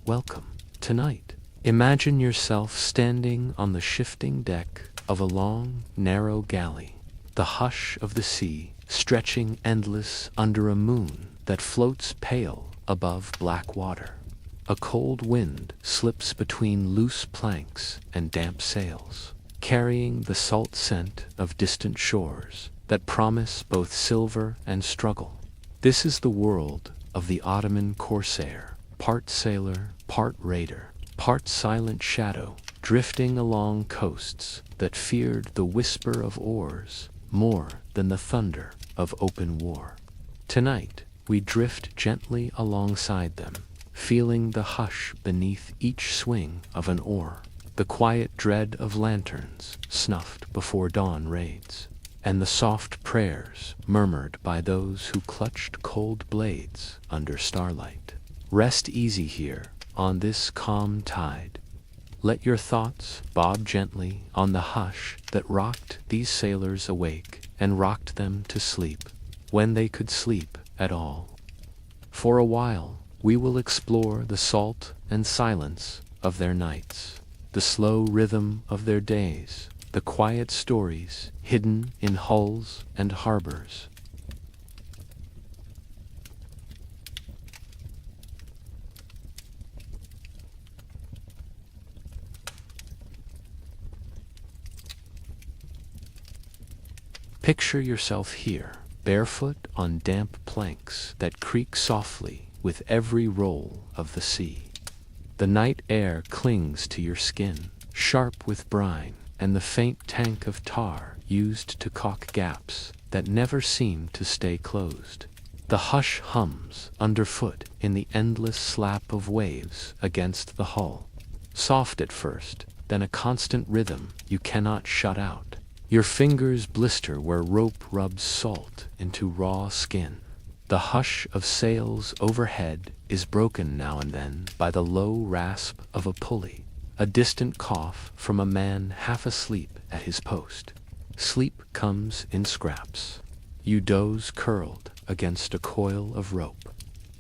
welcome. Tonight, imagine yourself standing on the shifting deck of a long, narrow galley, the hush of the sea stretching endless under a moon that floats pale above black water. A cold wind slips between loose planks and damp sails, carrying the salt scent of distant shores that promise both silver and struggle. This is the world of the Ottoman Corsair, part sailor, part raider, part silent shadow, drifting along coasts that feared the whisper of oars more than the thunder of open war. Tonight, we drift gently alongside them, feeling the hush beneath each swing of an oar, the quiet dread of lanterns snuffed before dawn raids, and the soft prayers murmured by those who clutched cold blades under starlight. Rest easy here on this calm tide. Let your thoughts bob gently on the hush that rocked these sailors awake and rocked them to sleep, when they could sleep at all. For a while, we will explore the salt and silence of their nights, the slow rhythm of their days, the quiet stories hidden in hulls and harbors. Picture yourself here, barefoot on damp planks that creak softly with every roll of the sea. The night air clings to your skin, sharp with brine, and the faint tank of tar used to caulk gaps that never seem to stay closed. The hush hums underfoot in the endless slap of waves against the hull. Soft at first, then a constant rhythm you cannot shut out. Your fingers blister where rope rubs salt into raw skin. The hush of sails overhead is broken now and then by the low rasp of a pulley, a distant cough from a man half asleep at his post. Sleep comes in scraps. You doze curled against a coil of rope,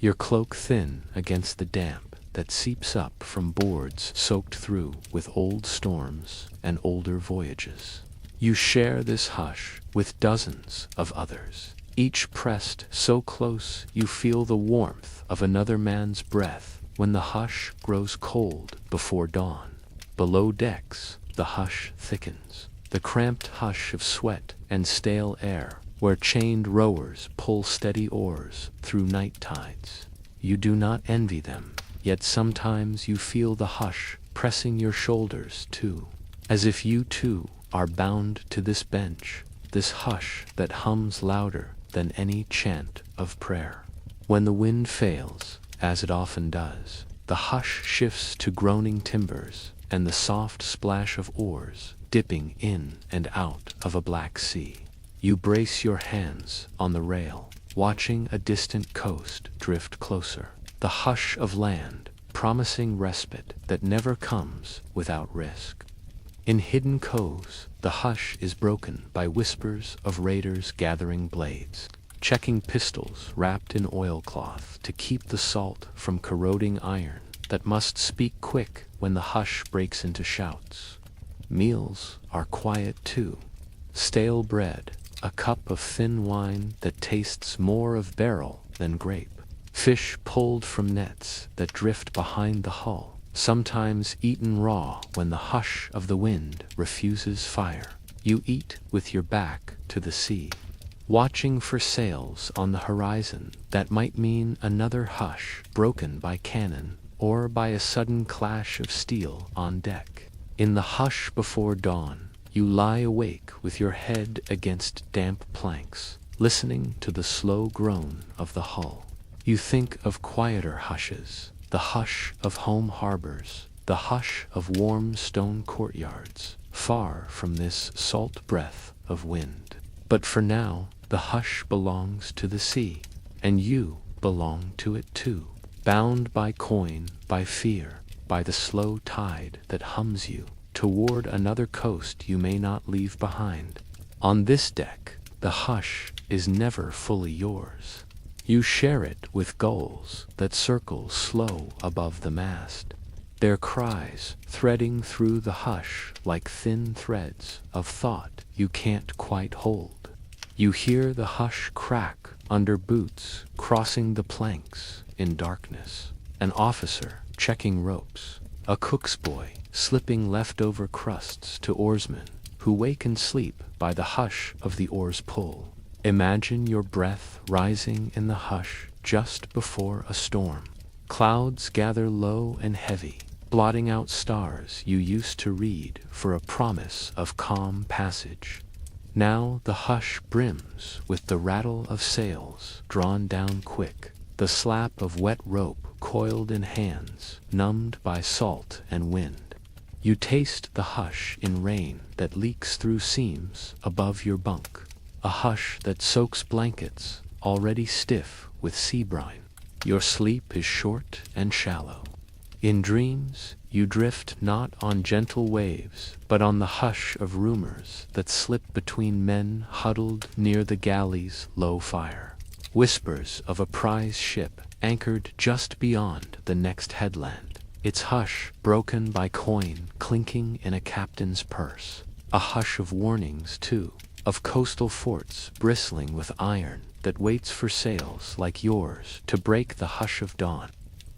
your cloak thin against the damp that seeps up from boards soaked through with old storms and older voyages. You share this hush with dozens of others, each pressed so close you feel the warmth of another man's breath when the hush grows cold before dawn. Below decks, the hush thickens, the cramped hush of sweat and stale air, where chained rowers pull steady oars through night tides. You do not envy them, yet sometimes you feel the hush pressing your shoulders too, as if you too are bound to this bench, this hush that hums louder than any chant of prayer. When the wind fails, as it often does, the hush shifts to groaning timbers and the soft splash of oars dipping in and out of a black sea. You brace your hands on the rail, watching a distant coast drift closer, the hush of land promising respite that never comes without risk. In hidden coves, the hush is broken by whispers of raiders gathering blades, checking pistols wrapped in oilcloth to keep the salt from corroding iron that must speak quick when the hush breaks into shouts. Meals are quiet too. Stale bread, a cup of thin wine that tastes more of beryl than grape, fish pulled from nets that drift behind the hull, sometimes eaten raw when the hush of the wind refuses fire. You eat with your back to the sea, watching for sails on the horizon that might mean another hush broken by cannon or by a sudden clash of steel on deck. In the hush before dawn, you lie awake with your head against damp planks, listening to the slow groan of the hull. You think of quieter hushes, the hush of home harbors, the hush of warm stone courtyards, far from this salt breath of wind. But for now, the hush belongs to the sea, and you belong to it too, bound by coin, by fear, by the slow tide that hums you toward another coast you may not leave behind. On this deck, the hush is never fully yours. You share it with gulls that circle slow above the mast, their cries threading through the hush like thin threads of thought you can't quite hold. You hear the hush crack under boots crossing the planks in darkness, an officer checking ropes, a cook's boy slipping leftover crusts to oarsmen who wake in sleep by the hush of the oar's pull. Imagine your breath rising in the hush just before a storm. Clouds gather low and heavy, blotting out stars you used to read for a promise of calm passage. Now the hush brims with the rattle of sails drawn down quick, the slap of wet rope coiled in hands numbed by salt and wind. You taste the hush in rain that leaks through seams above your bunk, a hush that soaks blankets already stiff with sea brine. Your sleep is short and shallow. In dreams, you drift not on gentle waves, but on the hush of rumors that slip between men huddled near the galley's low fire. Whispers of a prize ship anchored just beyond the next headland, its hush broken by coin clinking in a captain's purse. A hush of warnings, too, of coastal forts bristling with iron that waits for sails like yours to break the hush of dawn.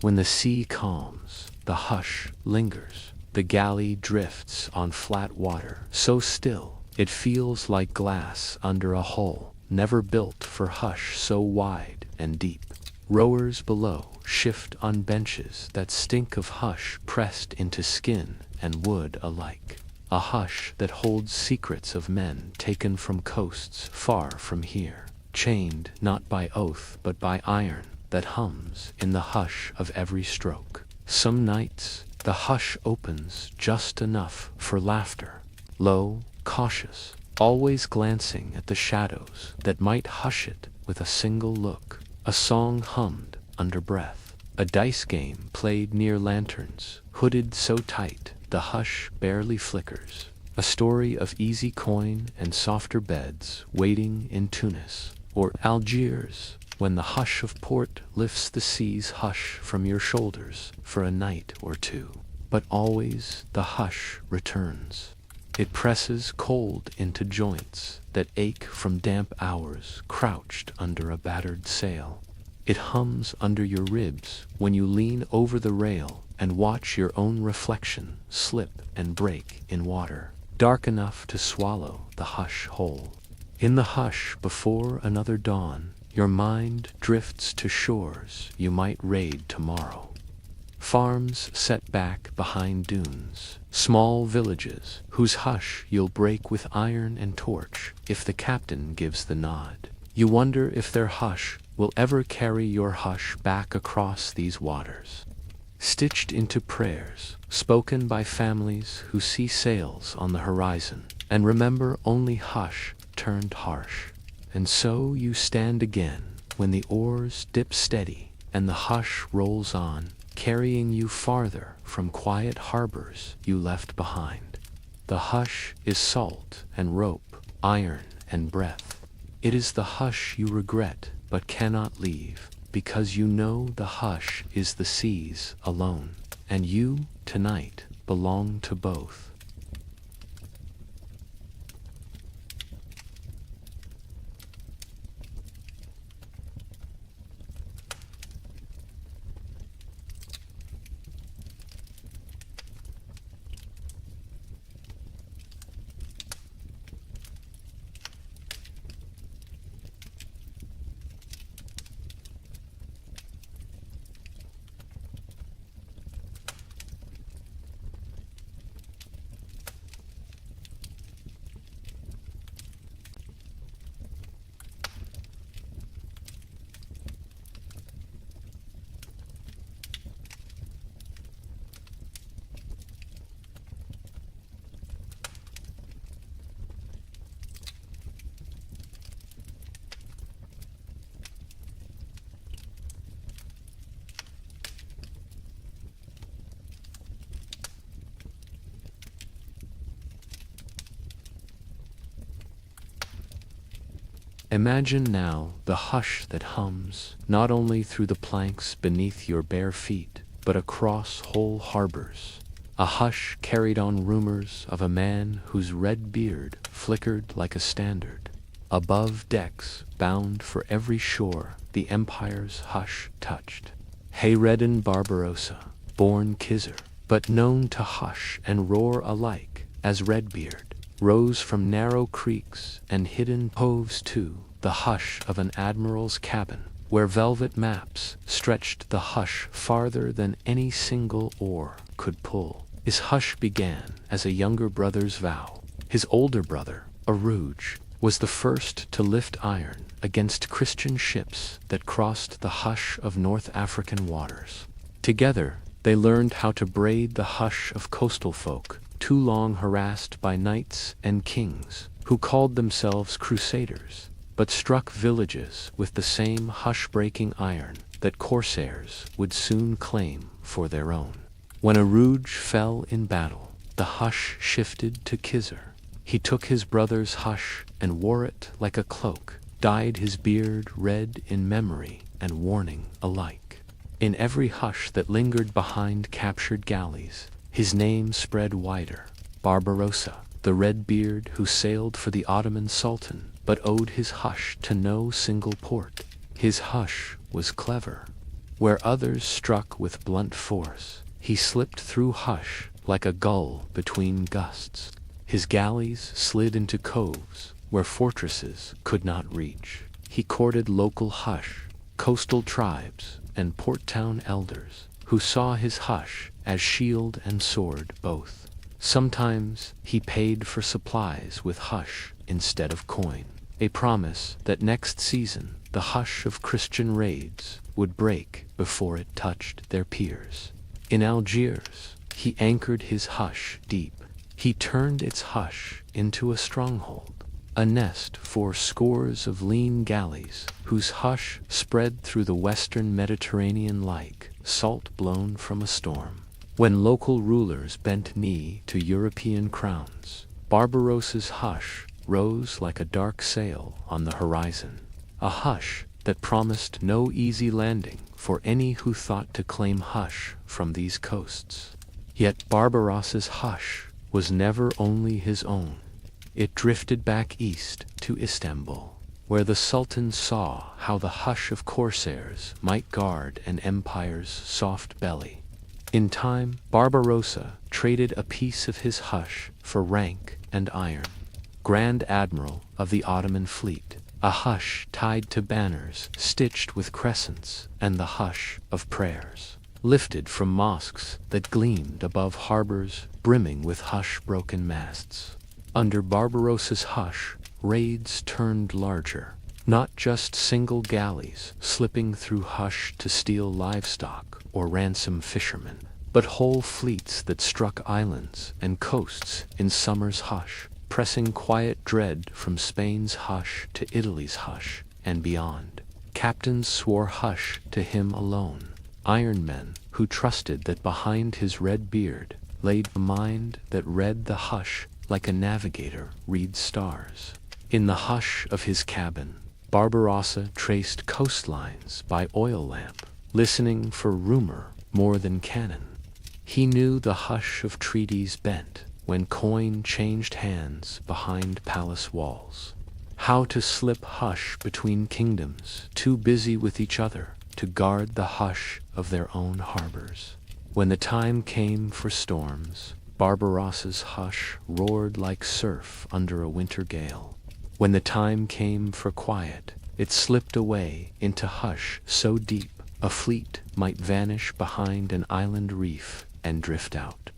When the sea calms, the hush lingers. The galley drifts on flat water, so still it feels like glass under a hull, never built for hush so wide and deep. Rowers below shift on benches that stink of hush pressed into skin and wood alike. A hush that holds secrets of men taken from coasts far from here, chained not by oath but by iron that hums in the hush of every stroke. Some nights the hush opens just enough for laughter, low, cautious, always glancing at the shadows that might hush it with a single look. A song hummed under breath, a dice game played near lanterns, hooded so tight the hush barely flickers. A story of easy coin and softer beds waiting in Tunis or Algiers, when the hush of port lifts the sea's hush from your shoulders for a night or two. But always the hush returns. It presses cold into joints that ache from damp hours crouched under a battered sail. It hums under your ribs when you lean over the rail and watch your own reflection slip and break in water, dark enough to swallow the hush whole. In the hush before another dawn, your mind drifts to shores you might raid tomorrow. Farms set back behind dunes, small villages whose hush you'll break with iron and torch if the captain gives the nod. You wonder if their hush will ever carry your hush back across these waters. Stitched into prayers, spoken by families who see sails on the horizon and remember only hush turned harsh. And so you stand again when the oars dip steady and the hush rolls on, carrying you farther from quiet harbors you left behind. The hush is salt and rope, iron and breath. It is the hush you regret but cannot leave, because you know the hush is the sea's alone, and you, tonight, belong to both. Imagine now the hush that hums, not only through the planks beneath your bare feet, but across whole harbors. A hush carried on rumors of a man whose red beard flickered like a standard. Above decks, bound for every shore, the empire's hush touched. Hayreddin Barbarossa, born Khizr, but known to hush and roar alike as Redbeard, rose from narrow creeks and hidden coves to the hush of an admiral's cabin, where velvet maps stretched the hush farther than any single oar could pull. His hush began as a younger brother's vow. His older brother, Aruj, was the first to lift iron against Christian ships that crossed the hush of North African waters. Together, they learned how to braid the hush of coastal folk, too long harassed by knights and kings, who called themselves crusaders, but struck villages with the same hush-breaking iron that corsairs would soon claim for their own. When Aruj fell in battle, the hush shifted to Khizr. He took his brother's hush and wore it like a cloak, dyed his beard red in memory and warning alike. In every hush that lingered behind captured galleys, his name spread wider. Barbarossa, the Redbeard who sailed for the Ottoman Sultan but owed his hush to no single port. His hush was clever. Where others struck with blunt force, he slipped through hush like a gull between gusts. His galleys slid into coves where fortresses could not reach. He courted local hush, coastal tribes, and port town elders, who saw his hush as shield and sword both. Sometimes he paid for supplies with hush instead of coin, a promise that next season the hush of Christian raids would break before it touched their piers. In Algiers, he anchored his hush deep. He turned its hush into a stronghold, a nest for scores of lean galleys whose hush spread through the western Mediterranean like salt blown from a storm. When local rulers bent knee to European crowns, Barbarossa's hush rose like a dark sail on the horizon, a hush that promised no easy landing for any who thought to claim hush from these coasts. Yet Barbarossa's hush was never only his own. It drifted back east to Istanbul, where the Sultan saw how the hush of corsairs might guard an empire's soft belly. In time, Barbarossa traded a piece of his hush for rank and iron. Grand Admiral of the Ottoman fleet, a hush tied to banners stitched with crescents, and the hush of prayers, lifted from mosques that gleamed above harbors brimming with hush-broken masts. Under Barbarossa's hush, raids turned larger, not just single galleys slipping through hush to steal livestock or ransom fishermen, but whole fleets that struck islands and coasts in summer's hush, pressing quiet dread from Spain's hush to Italy's hush and beyond. Captains swore hush to him alone, iron men who trusted that behind his red beard lay a mind that read the hush like a navigator reads stars. In the hush of his cabin, Barbarossa traced coastlines by oil lamp, listening for rumor more than cannon. He knew the hush of treaties bent when coin changed hands behind palace walls. How to slip hush between kingdoms too busy with each other to guard the hush of their own harbors. When the time came for storms, Barbarossa's hush roared like surf under a winter gale. When the time came for quiet, it slipped away into hush so deep a fleet might vanish behind an island reef and drift out.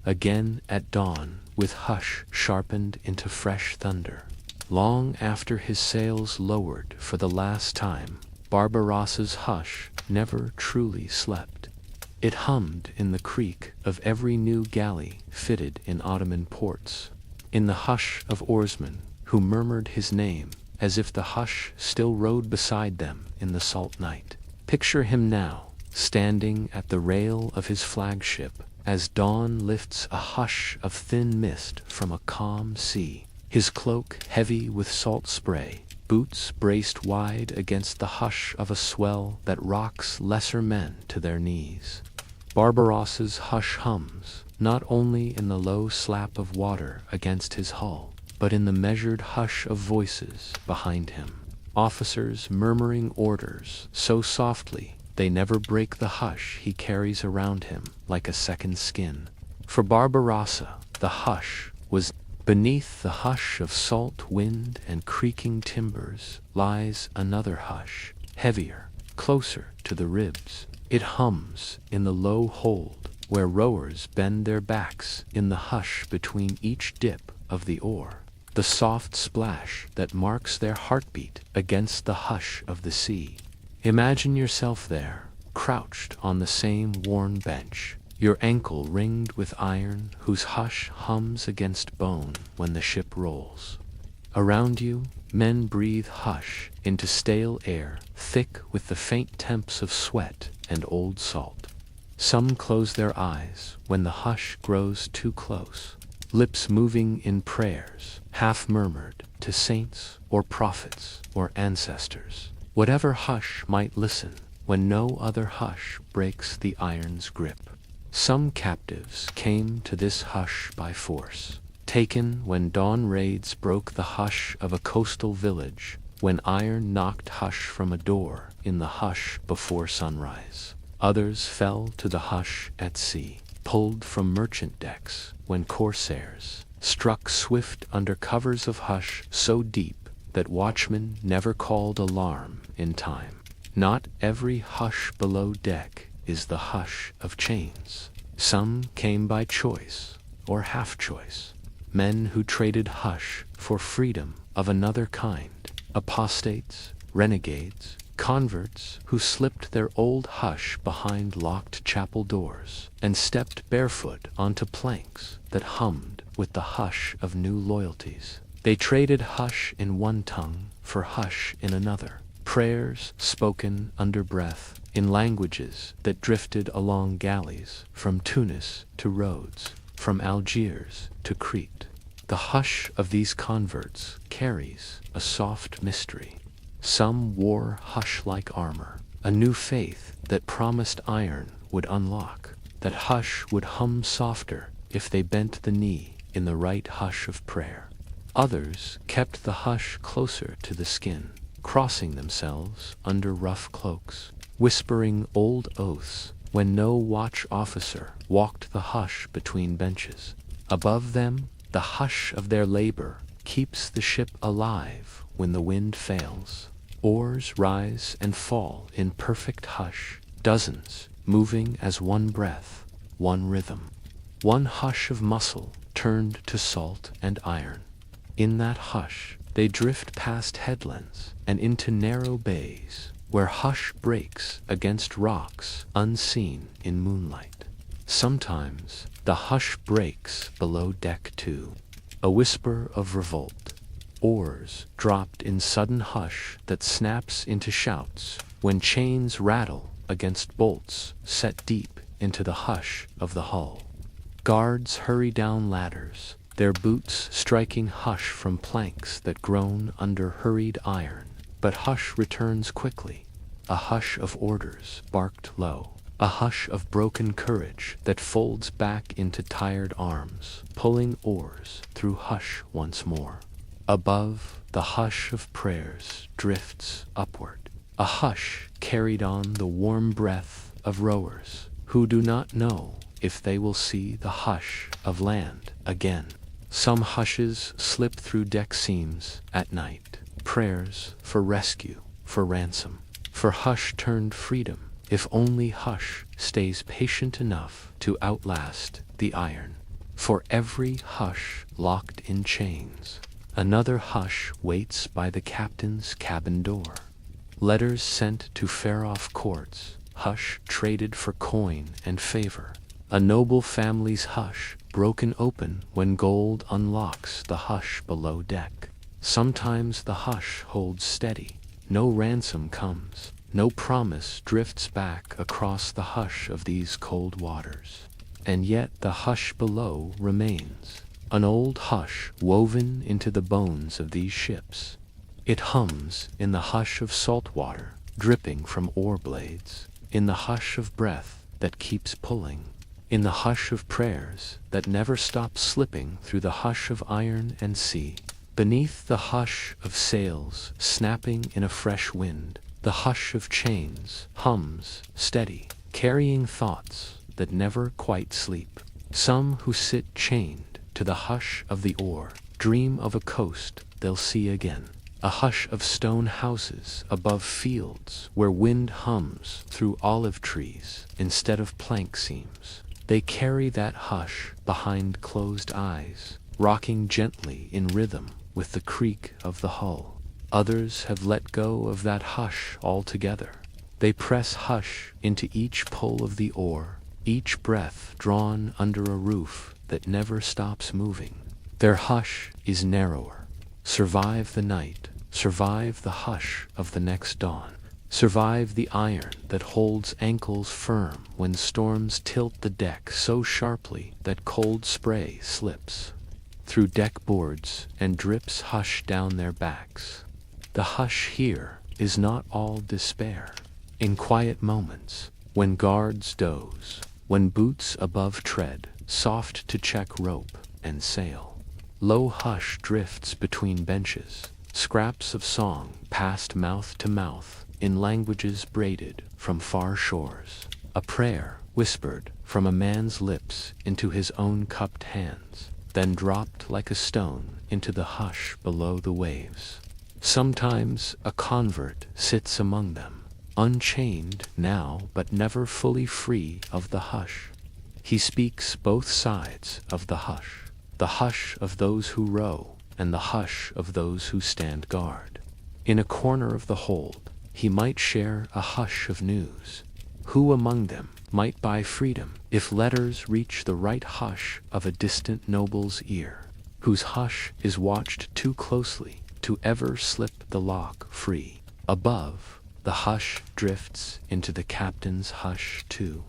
Again at dawn, with hush sharpened into fresh thunder. Long after his sails lowered for the last time, Barbarossa's hush never truly slept. It hummed in the creak of every new galley fitted in Ottoman ports, in the hush of oarsmen who murmured his name as if the hush still rode beside them in the salt night. Picture him now, standing at the rail of his flagship as dawn lifts a hush of thin mist from a calm sea, his cloak heavy with salt spray, boots braced wide against the hush of a swell that rocks lesser men to their knees. Barbarossa's hush hums, not only in the low slap of water against his hull, but in the measured hush of voices behind him. Officers murmuring orders so softly they never break the hush he carries around him like a second skin. For Barbarossa, the hush was beneath the hush of salt wind and creaking timbers lies another hush, heavier, closer to the ribs. It hums in the low hold where rowers bend their backs in the hush between each dip of the oar. The soft splash that marks their heartbeat against the hush of the sea. Imagine yourself there, crouched on the same worn bench, your ankle ringed with iron whose hush hums against bone when the ship rolls. Around you, men breathe hush into stale air thick with the faint temps of sweat and old salt. Some close their eyes when the hush grows too close, lips moving in prayers, half murmured to saints or prophets or ancestors. Whatever hush might listen when no other hush breaks the iron's grip. Some captives came to this hush by force, taken when dawn raids broke the hush of a coastal village, when iron knocked hush from a door in the hush before sunrise. Others fell to the hush at sea, pulled from merchant decks when corsairs struck swift under covers of hush so deep that watchmen never called alarm in time. Not every hush below deck is the hush of chains. Some came by choice or half choice, men who traded hush for freedom of another kind, apostates, renegades, converts who slipped their old hush behind locked chapel doors and stepped barefoot onto planks that hummed with the hush of new loyalties. They traded hush in one tongue for hush in another, prayers spoken under breath in languages that drifted along galleys from Tunis to Rhodes, from Algiers to Crete. The hush of these converts carries a soft mystery. Some wore hush-like armor, a new faith that promised iron would unlock, that hush would hum softer if they bent the knee in the right hush of prayer. Others kept the hush closer to the skin, crossing themselves under rough cloaks, whispering old oaths when no watch officer walked the hush between benches. Above them, the hush of their labor keeps the ship alive when the wind fails. Oars rise and fall in perfect hush, dozens moving as one breath, one rhythm. One hush of muscle turned to salt and iron. In that hush, they drift past headlands and into narrow bays where hush breaks against rocks unseen in moonlight. Sometimes the hush breaks below deck too, a whisper of revolt. Oars dropped in sudden hush that snaps into shouts when chains rattle against bolts set deep into the hush of the hull. Guards hurry down ladders, their boots striking hush from planks that groan under hurried iron. But hush returns quickly, a hush of orders barked low, a hush of broken courage that folds back into tired arms, pulling oars through hush once more. Above, the hush of prayers drifts upward, a hush carried on the warm breath of rowers who do not know if they will see the hush of land again. Some hushes slip through deck seams at night, prayers for rescue, for ransom, for hush-turned freedom, if only hush stays patient enough to outlast the iron. For every hush locked in chains, another hush waits by the captain's cabin door. Letters sent to far-off courts, hush traded for coin and favor. A noble family's hush broken open when gold unlocks the hush below deck. Sometimes the hush holds steady. No ransom comes. No promise drifts back across the hush of these cold waters. And yet the hush below remains. An old hush woven into the bones of these ships. It hums in the hush of salt water dripping from oar blades, in the hush of breath that keeps pulling, in the hush of prayers that never stop slipping through the hush of iron and sea. Beneath the hush of sails snapping in a fresh wind, the hush of chains hums steady, carrying thoughts that never quite sleep. Some who sit chained to the hush of the oar dream of a coast they'll see again, a hush of stone houses above fields where wind hums through olive trees instead of plank seams. They carry that hush behind closed eyes, rocking gently in rhythm with the creak of the hull. Others have let go of that hush altogether. They press hush into each pull of the oar, each breath drawn under a roof that never stops moving. Their hush is narrower. Survive the night, survive the hush of the next dawn. Survive the iron that holds ankles firm when storms tilt the deck so sharply that cold spray slips through deck boards and drips hush down their backs. The hush here is not all despair. In quiet moments, when guards doze, when boots above tread, soft to check rope and sail, low hush drifts between benches, scraps of song passed mouth to mouth in languages braided from far shores, a prayer whispered from a man's lips into his own cupped hands, then dropped like a stone into the hush below the waves. Sometimes a convert sits among them, unchained now but never fully free of the hush. He speaks both sides of the hush of those who row and the hush of those who stand guard. In a corner of the hold, he might share a hush of news. Who among them might buy freedom if letters reach the right hush of a distant noble's ear, whose hush is watched too closely to ever slip the lock free? Above, the hush drifts into the captain's hush too.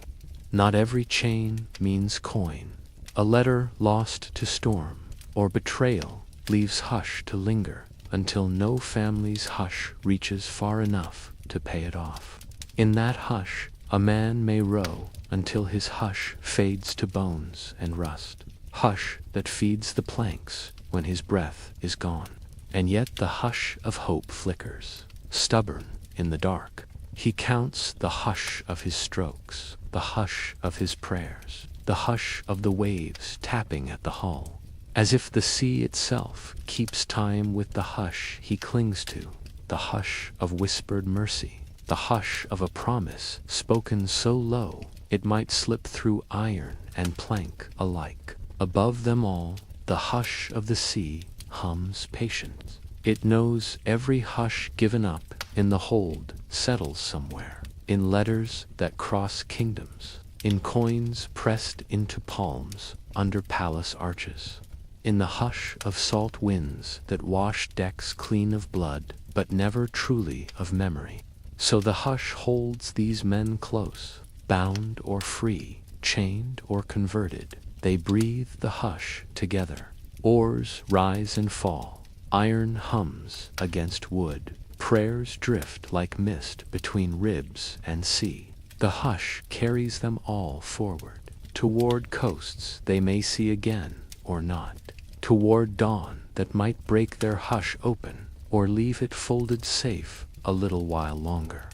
Not every chain means coin. A letter lost to storm or betrayal leaves hush to linger until no family's hush reaches far enough to pay it off. In that hush, a man may row until his hush fades to bones and rust, hush that feeds the planks when his breath is gone. And yet the hush of hope flickers, stubborn in the dark. He counts the hush of his strokes, the hush of his prayers, the hush of the waves tapping at the hull, as if the sea itself keeps time with the hush he clings to, the hush of whispered mercy, the hush of a promise spoken so low it might slip through iron and plank alike. Above them all, the hush of the sea hums patience. It knows every hush given up in the hold settles somewhere, in letters that cross kingdoms, in coins pressed into palms under palace arches, in the hush of salt winds that wash decks clean of blood but never truly of memory. So the hush holds these men close, bound or free, chained or converted. They breathe the hush together. Oars rise and fall. Iron hums against wood. Prayers drift like mist between ribs and sea. The hush carries them all forward, toward coasts they may see again or not, toward dawn that might break their hush open or leave it folded safe a little while longer.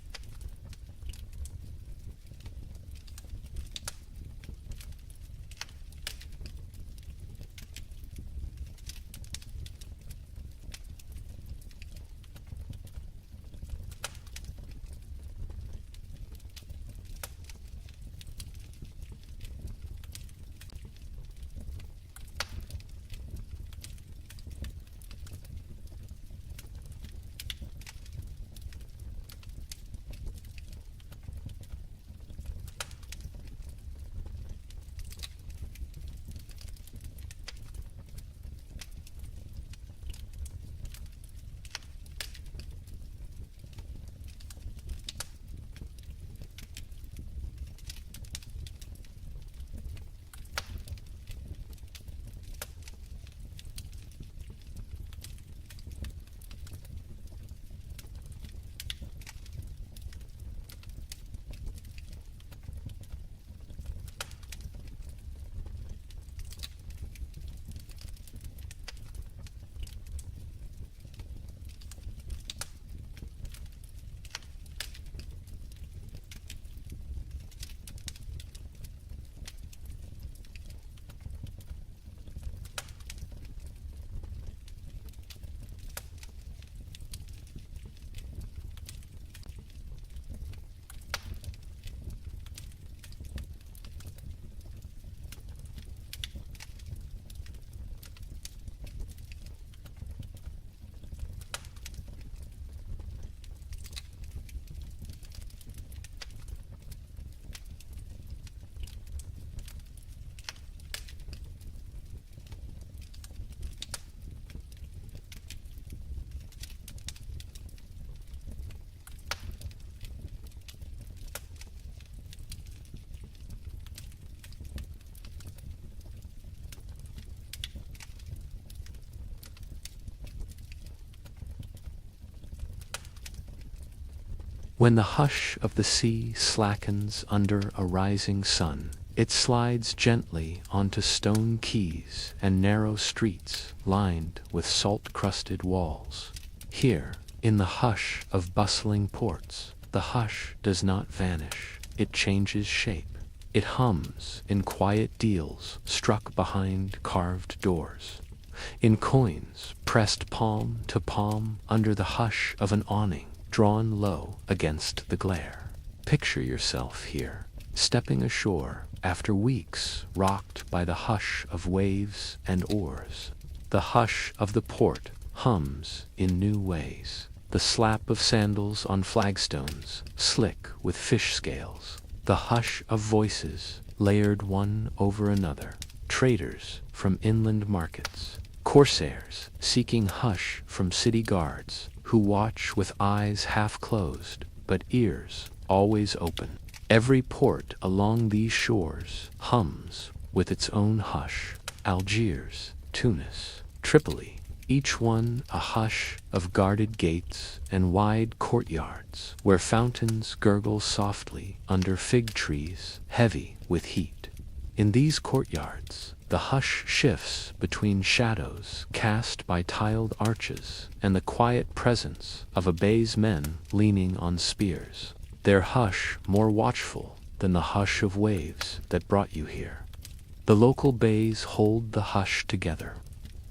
When the hush of the sea slackens under a rising sun, it slides gently onto stone quays and narrow streets lined with salt-crusted walls. Here, in the hush of bustling ports, the hush does not vanish, it changes shape. It hums in quiet deals struck behind carved doors, in coins pressed palm to palm under the hush of an awning drawn low against the glare. Picture yourself here, stepping ashore after weeks rocked by the hush of waves and oars. The hush of the port hums in new ways. The slap of sandals on flagstones, slick with fish scales. The hush of voices, layered one over another. Traders from inland markets. Corsairs seeking hush from city guards, who watch with eyes half closed, but ears always open. Every port along these shores hums with its own hush. Algiers, Tunis, Tripoli, each one a hush of guarded gates and wide courtyards where fountains gurgle softly under fig trees heavy with heat. In these courtyards, the hush shifts between shadows cast by tiled arches and the quiet presence of a bey's men leaning on spears, their hush more watchful than the hush of waves that brought you here. The local beys hold the hush together.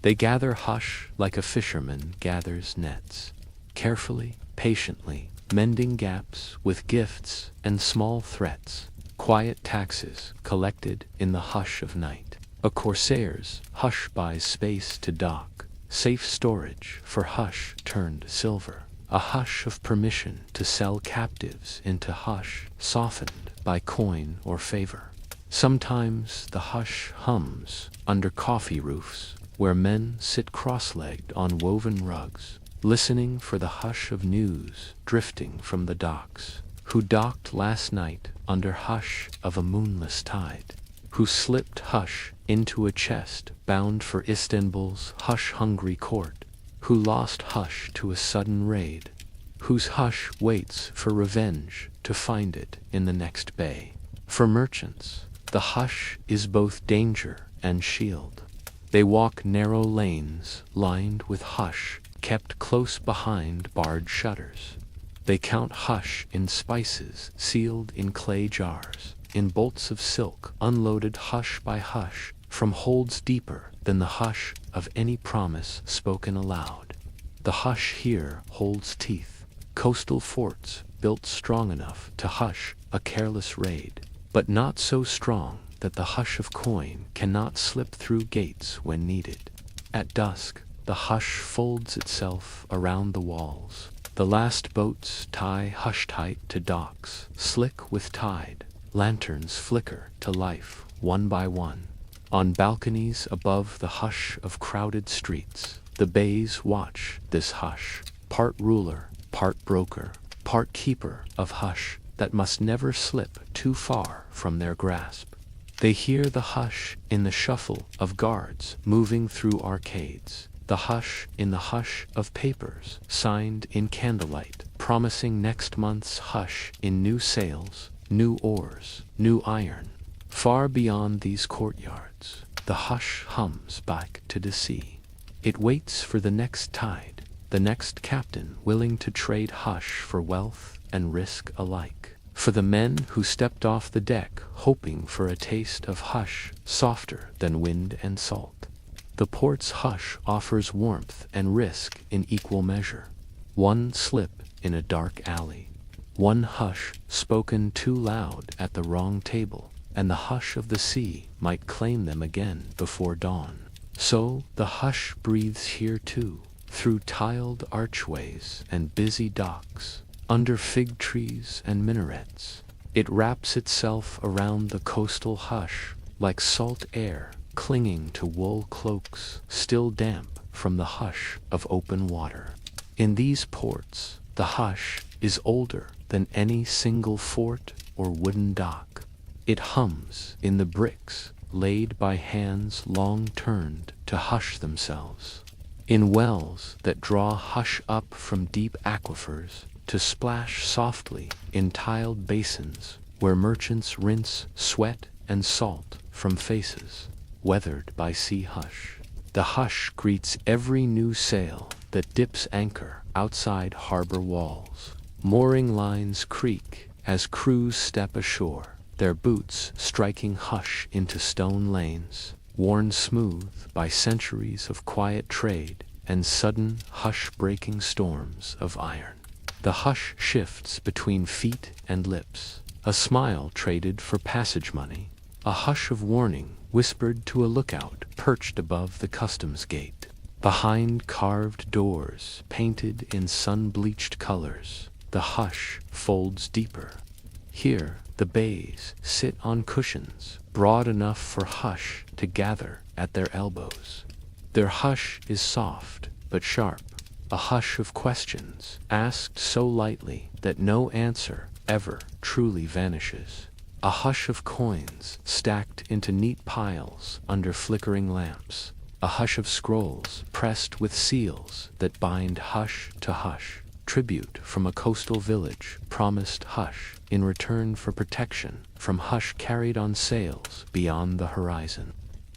They gather hush like a fisherman gathers nets, carefully, patiently, mending gaps with gifts and small threats, quiet taxes collected in the hush of night. A corsair's hush buys space to dock, safe storage for hush turned silver, a hush of permission to sell captives into hush softened by coin or favor. Sometimes the hush hums under coffee roofs, where men sit cross-legged on woven rugs, listening for the hush of news drifting from the docks. Who docked last night under hush of a moonless tide? Who slipped hush into a chest bound for Istanbul's hush-hungry court? Who lost hush to a sudden raid? Whose hush waits for revenge to find it in the next bay? For merchants, the hush is both danger and shield. They walk narrow lanes lined with hush, kept close behind barred shutters. They count hush in spices sealed in clay jars, in bolts of silk unloaded hush by hush from holds deeper than the hush of any promise spoken aloud. The hush here holds teeth, coastal forts built strong enough to hush a careless raid, but not so strong that the hush of coin cannot slip through gates when needed. At dusk, the hush folds itself around the walls. The last boats tie hush-tight to docks, slick with tide. Lanterns flicker to life, one by one. On balconies above the hush of crowded streets, the beys watch this hush, part ruler, part broker, part keeper of hush that must never slip too far from their grasp. They hear the hush in the shuffle of guards moving through arcades, the hush in the hush of papers signed in candlelight, promising next month's hush in new sails, new oars, new iron. Far beyond these courtyards, the hush hums back to the sea. It waits for the next tide, the next captain willing to trade hush for wealth and risk alike. For the men who stepped off the deck hoping for a taste of hush softer than wind and salt. The port's hush offers warmth and risk in equal measure. One slip in a dark alley, one hush spoken too loud at the wrong table, and the hush of the sea might claim them again before dawn. So the hush breathes here too, through tiled archways and busy docks, under fig trees and minarets. It wraps itself around the coastal hush like salt air clinging to wool cloaks still damp from the hush of open water. In these ports, the hush is older than any single fort or wooden dock. It hums in the bricks laid by hands long turned to hush themselves, in wells that draw hush up from deep aquifers, to splash softly in tiled basins where merchants rinse sweat and salt from faces weathered by sea hush. The hush greets every new sail that dips anchor outside harbor walls. Mooring lines creak as crews step ashore, their boots striking hush into stone lanes, worn smooth by centuries of quiet trade and sudden hush-breaking storms of iron. The hush shifts between feet and lips, a smile traded for passage money, a hush of warning whispered to a lookout perched above the customs gate. Behind carved doors painted in sun-bleached colors, the hush folds deeper. Here, the bays sit on cushions broad enough for hush to gather at their elbows. Their hush is soft but sharp, a hush of questions asked so lightly that no answer ever truly vanishes. A hush of coins stacked into neat piles under flickering lamps, a hush of scrolls pressed with seals that bind hush to hush. Tribute from a coastal village promised hush in return for protection from hush carried on sails beyond the horizon.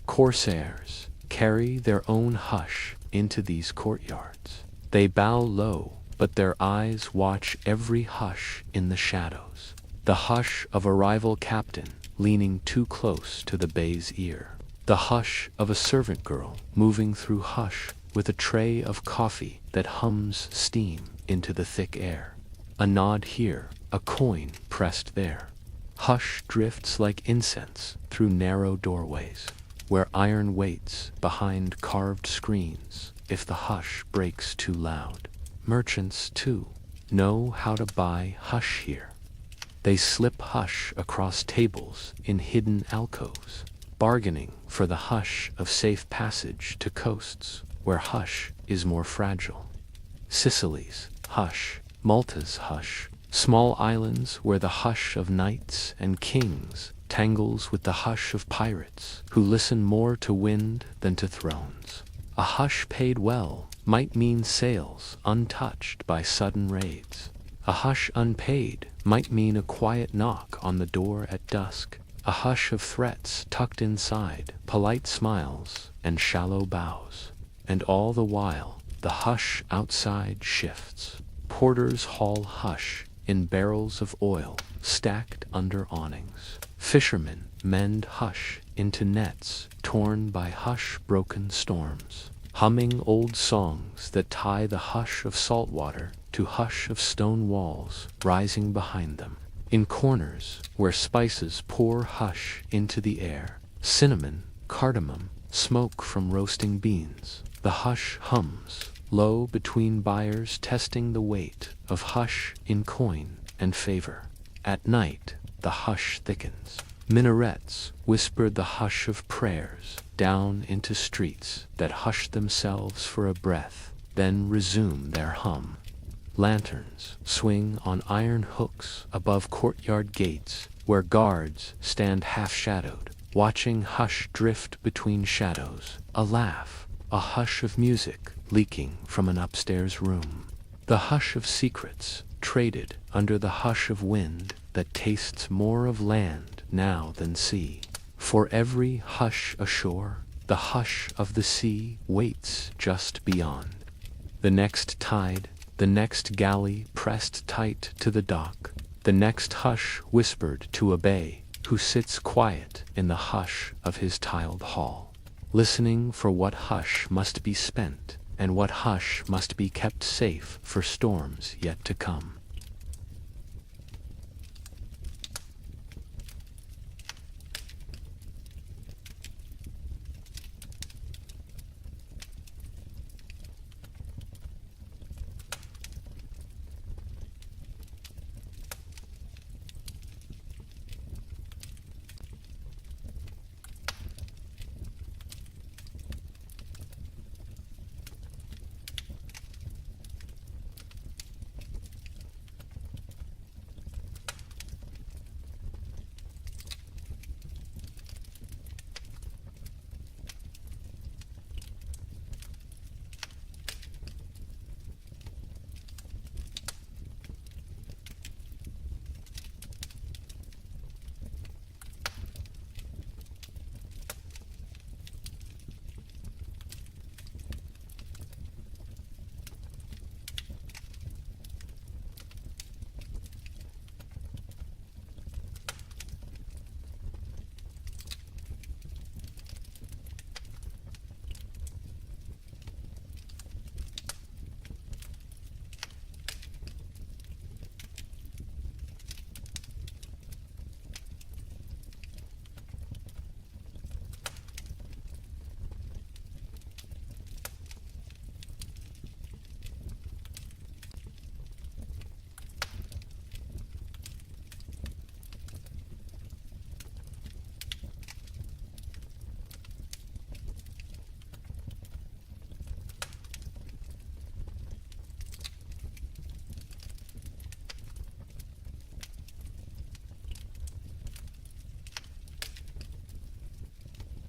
Corsairs carry their own hush into these courtyards. They bow low, but their eyes watch every hush in the shadows. The hush of a rival captain leaning too close to the bay's ear. The hush of a servant girl moving through hush with a tray of coffee that hums steam into the thick air. A nod here, a coin pressed there. Hush drifts like incense through narrow doorways, where iron waits behind carved screens if the hush breaks too loud. Merchants, too, know how to buy hush here. They slip hush across tables in hidden alcoves, bargaining for the hush of safe passage to coasts where hush is more fragile. Sicily's hush, Malta's hush, small islands where the hush of knights and kings tangles with the hush of pirates who listen more to wind than to thrones. A hush paid well might mean sails untouched by sudden raids. A hush unpaid might mean a quiet knock on the door at dusk, a hush of threats tucked inside, polite smiles and shallow bows. And all the while, the hush outside shifts. Porters haul hush in barrels of oil stacked under awnings. Fishermen mend hush into nets torn by hush-broken storms, humming old songs that tie the hush of salt water to hush of stone walls rising behind them. In corners where spices pour hush into the air, cinnamon, cardamom, smoke from roasting beans, the hush hums, low between buyers testing the weight of hush in coin and favor. At night, the hush thickens. Minarets whisper the hush of prayers down into streets that hush themselves for a breath, then resume their hum. Lanterns swing on iron hooks above courtyard gates where guards stand half-shadowed, watching hush drift between shadows. A laugh, a hush of music leaking from an upstairs room. The hush of secrets traded under the hush of wind that tastes more of land now than sea. For every hush ashore, the hush of the sea waits just beyond. The next tide, the next galley pressed tight to the dock, the next hush whispered to a bay who sits quiet in the hush of his tiled hall, listening for what hush must be spent and what hush must be kept safe for storms yet to come.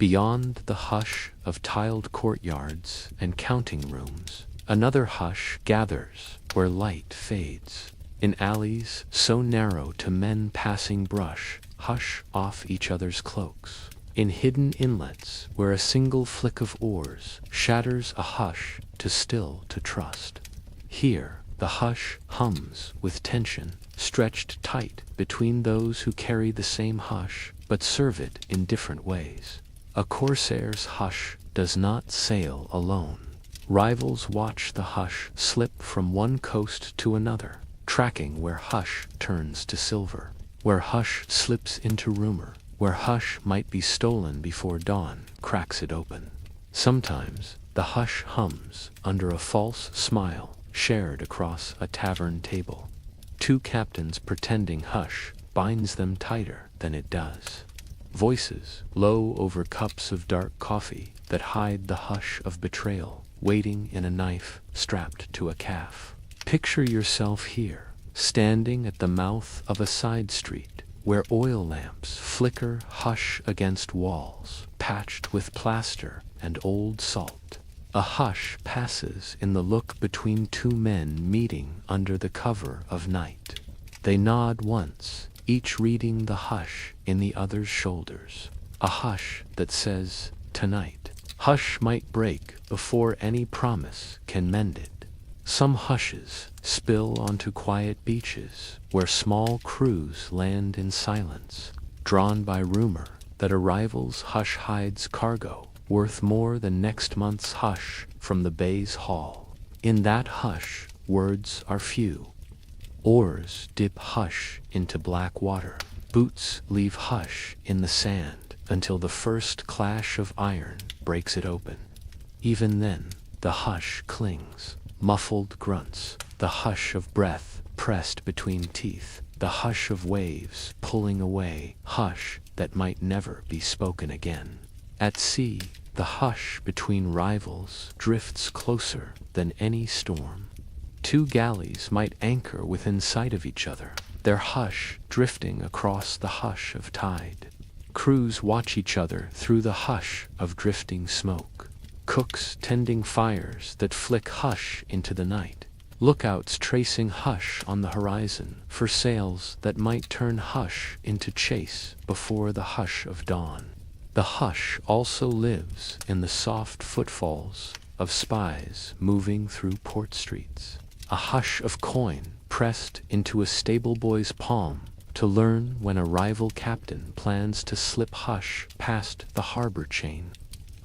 Beyond the hush of tiled courtyards and counting rooms, another hush gathers where light fades. In alleys so narrow to men passing brush hush off each other's cloaks. In hidden inlets where a single flick of oars shatters a hush to still to trust. Here the hush hums with tension, stretched tight between those who carry the same hush but serve it in different ways. A corsair's hush does not sail alone. Rivals watch the hush slip from one coast to another, tracking where hush turns to silver, where hush slips into rumor, where hush might be stolen before dawn cracks it open. Sometimes the hush hums under a false smile shared across a tavern table. Two captains pretending hush binds them tighter than it does. Voices low over cups of dark coffee that hide the hush of betrayal, waiting in a knife strapped to a calf. Picture yourself here, standing at the mouth of a side street, where oil lamps flicker hush against walls, patched with plaster and old salt. A hush passes in the look between two men meeting under the cover of night. They nod once, each reading the hush in the other's shoulders. A hush that says, tonight. Hush might break before any promise can mend it. Some hushes spill onto quiet beaches where small crews land in silence, drawn by rumor that a rival's hush hides cargo worth more than next month's hush from the bay's haul. In that hush, words are few. Oars dip hush into black water. Boots leave hush in the sand until the first clash of iron breaks it open. Even then, the hush clings. Muffled grunts, the hush of breath pressed between teeth, the hush of waves pulling away, hush that might never be spoken again. At sea, the hush between rivals drifts closer than any storm. Two galleys might anchor within sight of each other, their hush drifting across the hush of tide. Crews watch each other through the hush of drifting smoke. Cooks tending fires that flick hush into the night. Lookouts tracing hush on the horizon for sails that might turn hush into chase before the hush of dawn. The hush also lives in the soft footfalls of spies moving through port streets. A hush of coin pressed into a stable boy's palm to learn when a rival captain plans to slip hush past the harbor chain.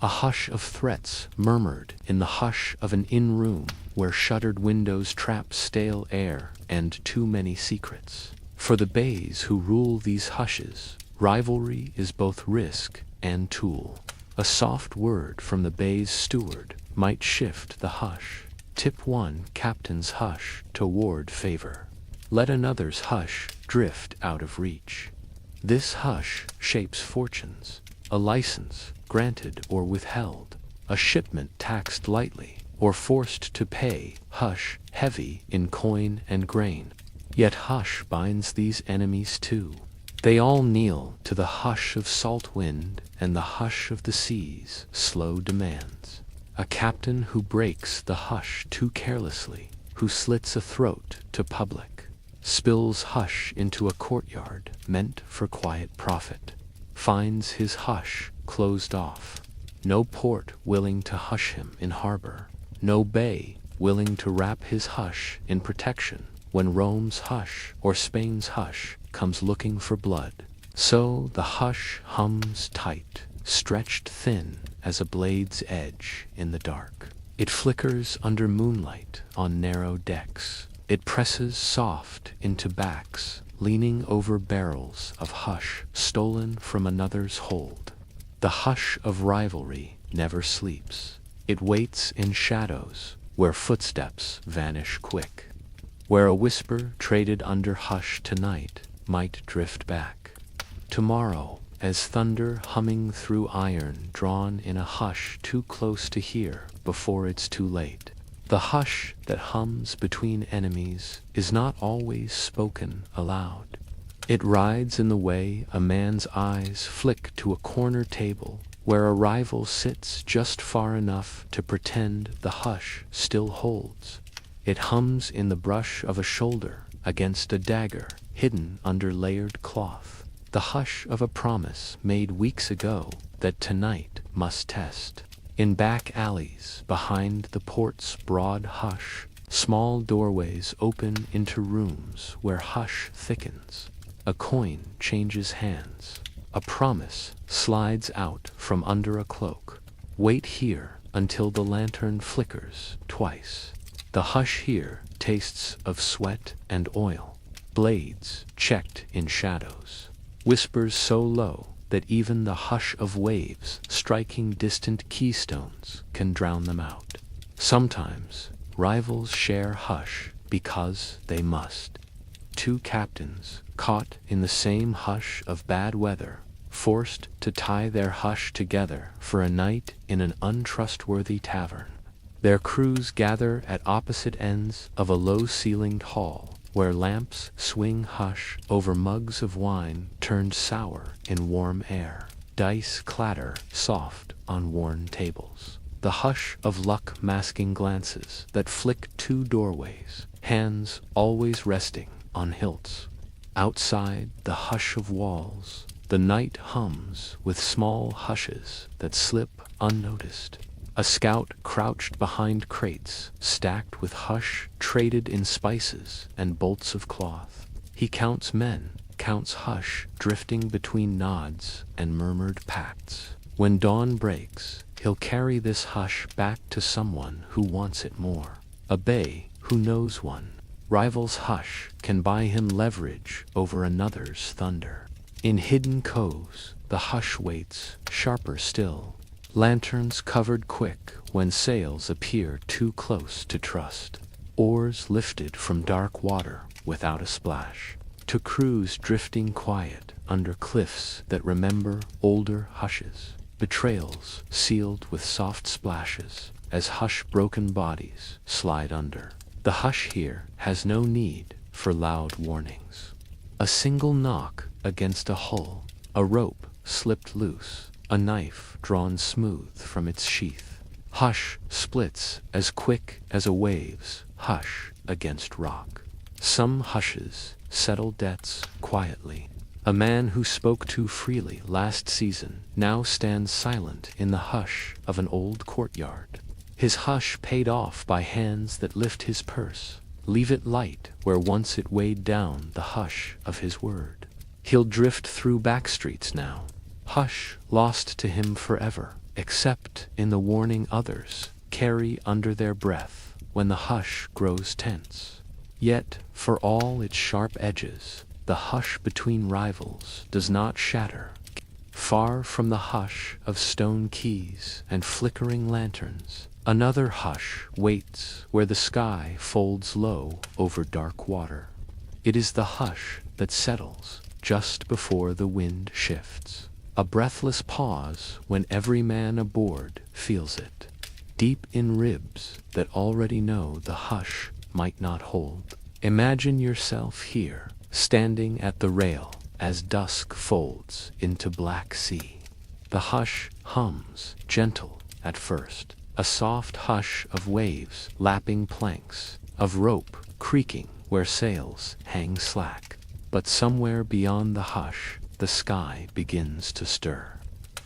A hush of threats murmured in the hush of an inn-room where shuttered windows trap stale air and too many secrets. For the bays who rule these hushes, rivalry is both risk and tool. A soft word from the bay's steward might shift the hush. Tip one captain's hush toward favor. Let another's hush drift out of reach. This hush shapes fortunes. A license granted or withheld. A shipment taxed lightly or forced to pay. Hush heavy in coin and grain. Yet hush binds these enemies too. They all kneel to the hush of salt wind and the hush of the sea's slow demands. A captain who breaks the hush too carelessly, who slits a throat to public, spills hush into a courtyard meant for quiet profit, finds his hush closed off. No port willing to hush him in harbor, no bay willing to wrap his hush in protection when Rome's hush or Spain's hush comes looking for blood. So the hush hums tight, stretched thin as a blade's edge in the dark. It flickers under moonlight on narrow decks. It presses soft into backs, leaning over barrels of hush stolen from another's hold. The hush of rivalry never sleeps. It waits in shadows where footsteps vanish quick, where a whisper traded under hush tonight might drift back. Tomorrow, as thunder humming through iron drawn in a hush too close to hear before it's too late. The hush that hums between enemies is not always spoken aloud. It rides in the way a man's eyes flick to a corner table where a rival sits just far enough to pretend the hush still holds. It hums in the brush of a shoulder against a dagger hidden under layered cloth, the hush of a promise made weeks ago that tonight must test. In back alleys, behind the port's broad hush, small doorways open into rooms where hush thickens. A coin changes hands. A promise slides out from under a cloak. Wait here until the lantern flickers twice. The hush here tastes of sweat and oil. Blades checked in shadows. Whispers so low that even the hush of waves striking distant keystones can drown them out. Sometimes rivals share hush because they must. Two captains, caught in the same hush of bad weather, forced to tie their hush together for a night in an untrustworthy tavern. Their crews gather at opposite ends of a low-ceilinged hall, where lamps swing hush over mugs of wine turned sour in warm air. Dice clatter soft on worn tables. The hush of luck masking glances that flick two doorways, hands always resting on hilts. Outside the hush of walls, the night hums with small hushes that slip unnoticed. A scout crouched behind crates, stacked with hush traded in spices and bolts of cloth. He counts men, counts hush drifting between nods and murmured pacts. When dawn breaks, he'll carry this hush back to someone who wants it more. A bay who knows one. Rival's hush can buy him leverage over another's thunder. In hidden coves, the hush waits, sharper still. Lanterns covered quick when sails appear too close to trust. Oars lifted from dark water without a splash. To crews drifting quiet under cliffs that remember older hushes. Betrayals sealed with soft splashes as hush-broken bodies slide under. The hush here has no need for loud warnings. A single knock against a hull, a rope slipped loose, a knife drawn smooth from its sheath. Hush splits as quick as a wave's hush against rock. Some hushes settle debts quietly. A man who spoke too freely last season now stands silent in the hush of an old courtyard. His hush paid off by hands that lift his purse, leave it light where once it weighed down the hush of his word. He'll drift through back streets now. Hush lost to him forever, except in the warning others carry under their breath when the hush grows tense. Yet, for all its sharp edges, the hush between rivals does not shatter. Far from the hush of stone keys and flickering lanterns, another hush waits where the sky folds low over dark water. It is the hush that settles just before the wind shifts. A breathless pause when every man aboard feels it, deep in ribs that already know the hush might not hold. Imagine yourself here, standing at the rail as dusk folds into black sea. The hush hums, gentle at first, a soft hush of waves lapping planks, of rope creaking where sails hang slack. But somewhere beyond the hush, the sky begins to stir.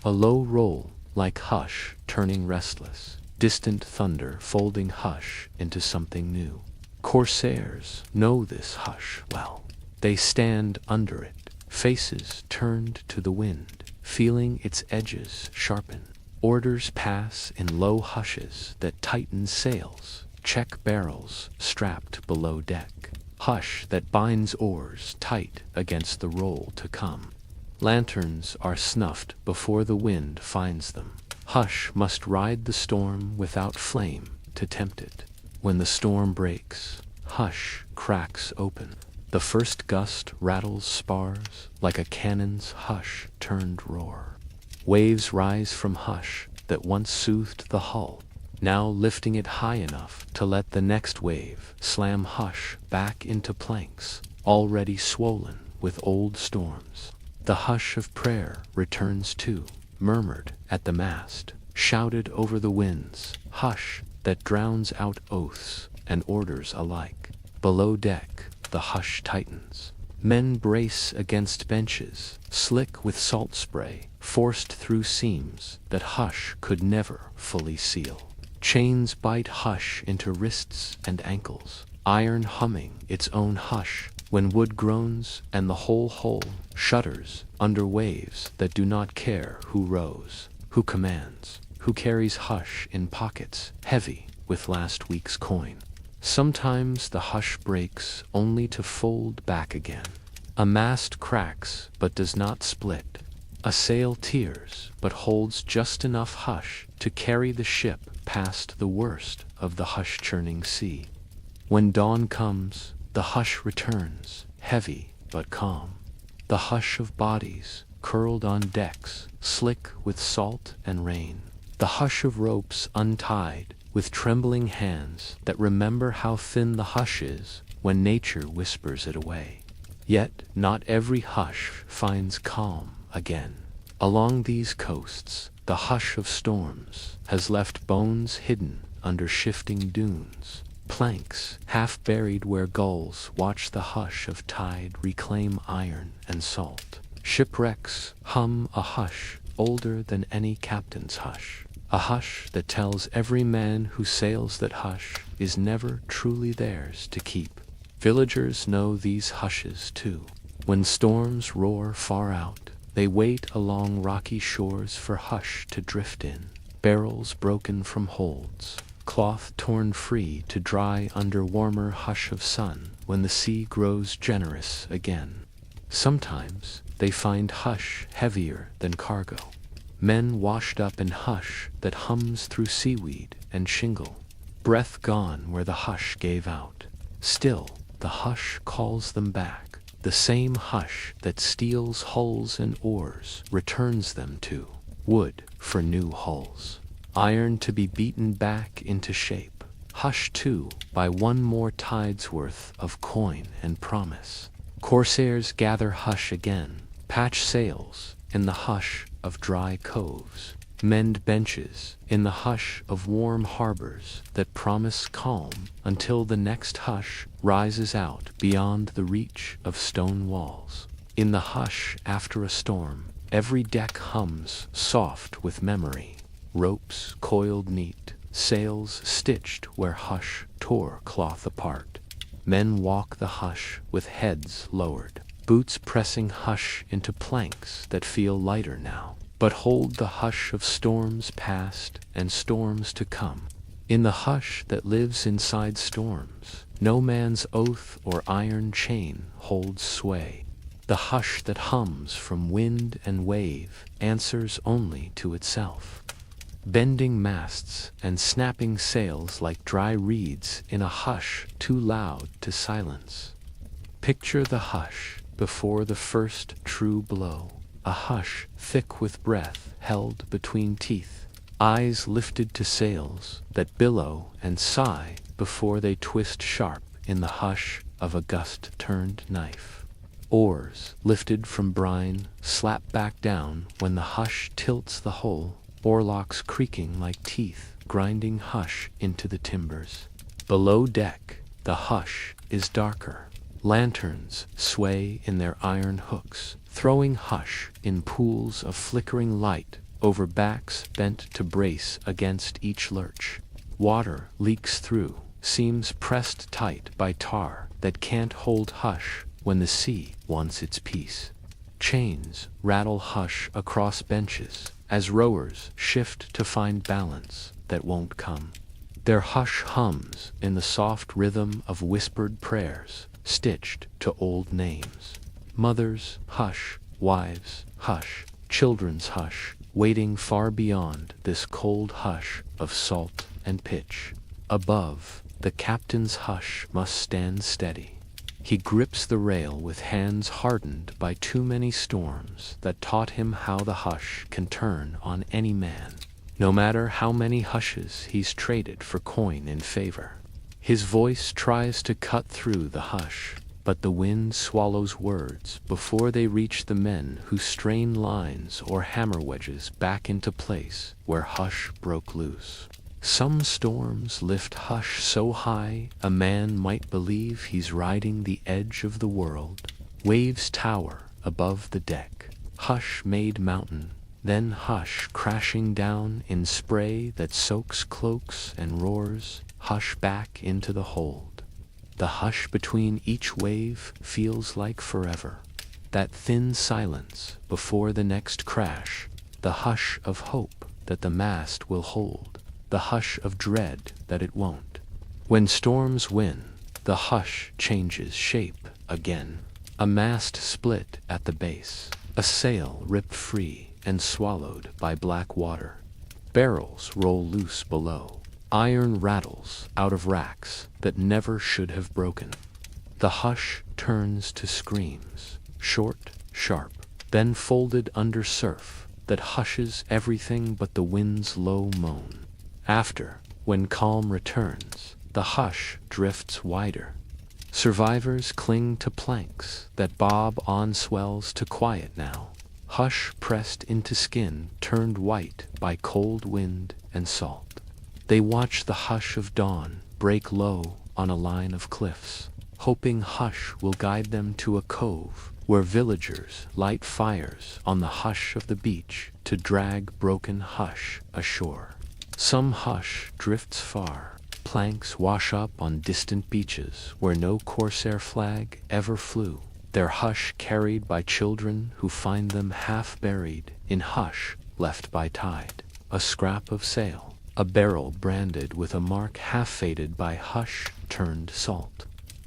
A low roll like hush turning restless, distant thunder folding hush into something new. Corsairs know this hush well. They stand under it, faces turned to the wind, feeling its edges sharpen. Orders pass in low hushes that tighten sails, check barrels strapped below deck. Hush that binds oars tight against the roll to come. Lanterns are snuffed before the wind finds them. Hush must ride the storm without flame to tempt it. When the storm breaks, hush cracks open. The first gust rattles spars like a cannon's hush turned roar. Waves rise from hush that once soothed the hull, now lifting it high enough to let the next wave slam hush back into planks already swollen with old storms. The hush of prayer returns too, murmured at the mast, shouted over the winds, hush that drowns out oaths and orders alike. Below deck, the hush tightens. Men brace against benches, slick with salt spray, forced through seams that hush could never fully seal. Chains bite hush into wrists and ankles, iron humming its own hush, when wood groans and the whole hull shudders under waves that do not care who rows, who commands, who carries hush in pockets heavy with last week's coin. Sometimes the hush breaks only to fold back again. A mast cracks but does not split. A sail tears but holds just enough hush to carry the ship past the worst of the hush-churning sea. When dawn comes, the hush returns, heavy but calm. The hush of bodies curled on decks, slick with salt and rain. The hush of ropes untied, with trembling hands that remember how thin the hush is when nature whispers it away. Yet not every hush finds calm again. Along these coasts, the hush of storms has left bones hidden under shifting dunes, planks half buried where gulls watch the hush of tide reclaim iron and salt. Shipwrecks hum a hush older than any captain's hush. A hush that tells every man who sails that hush is never truly theirs to keep. Villagers know these hushes too. When storms roar far out, they wait along rocky shores for hush to drift in. Barrels broken from holds, cloth torn free to dry under warmer hush of sun when the sea grows generous again. Sometimes they find hush heavier than cargo. Men washed up in hush that hums through seaweed and shingle, breath gone where the hush gave out. Still, the hush calls them back. The same hush that steals hulls and oars returns them to wood for new hulls, iron to be beaten back into shape. Hush too by one more tide's worth of coin and promise. Corsairs gather hush again, patch sails in the hush of dry coves, mend benches in the hush of warm harbors that promise calm until the next hush rises out beyond the reach of stone walls. In the hush after a storm, every deck hums soft with memory, ropes coiled neat, sails stitched where hush tore cloth apart. Men walk the hush with heads lowered, boots pressing hush into planks that feel lighter now, but hold the hush of storms past and storms to come. In the hush that lives inside storms, no man's oath or iron chain holds sway. The hush that hums from wind and wave answers only to itself, bending masts and snapping sails like dry reeds in a hush too loud to silence. Picture the hush before the first true blow, a hush thick with breath held between teeth, eyes lifted to sails that billow and sigh before they twist sharp in the hush of a gust-turned knife. Oars lifted from brine slap back down when the hush tilts the hull, oarlocks creaking like teeth grinding hush into the timbers. Below deck, the hush is darker. Lanterns sway in their iron hooks, throwing hush in pools of flickering light over backs bent to brace against each lurch. Water leaks through, seams pressed tight by tar that can't hold hush when the sea wants its peace. Chains rattle hush across benches as rowers shift to find balance that won't come. Their hush hums in the soft rhythm of whispered prayers stitched to old names. Mothers, hush. Wives, hush. Children's hush, waiting far beyond this cold hush of salt and pitch. Above, the captain's hush must stand steady. He grips the rail with hands hardened by too many storms that taught him how the hush can turn on any man, no matter how many hushes he's traded for coin in favor. His voice tries to cut through the hush, But the wind swallows words before they reach the men who strain lines or hammer wedges back into place where hush broke loose. Some storms lift hush so high a man might believe he's riding the edge of the world. Waves tower above the deck, hush-made mountain, then hush crashing down in spray that soaks cloaks and roars, hush back into the hold. The hush between each wave feels like forever. That thin silence before the next crash, the hush of hope that the mast will hold, the hush of dread that it won't. When storms win, the hush changes shape again. A mast split at the base, a sail ripped free and swallowed by black water. Barrels roll loose below. Iron rattles out of racks that never should have broken. The hush turns to screams, short, sharp, then folded under surf that hushes everything but the wind's low moan. After, when calm returns, the hush drifts wider. Survivors cling to planks that bob on swells to quiet now. Hush pressed into skin turned white by cold wind and salt. They watch the hush of dawn break low on a line of cliffs, hoping hush will guide them to a cove where villagers light fires on the hush of the beach to drag broken hush ashore. Some hush drifts far. Planks wash up on distant beaches where no Corsair flag ever flew, their hush carried by children who find them half buried in hush left by tide. A scrap of sail, a barrel branded with a mark half faded by hush turned salt.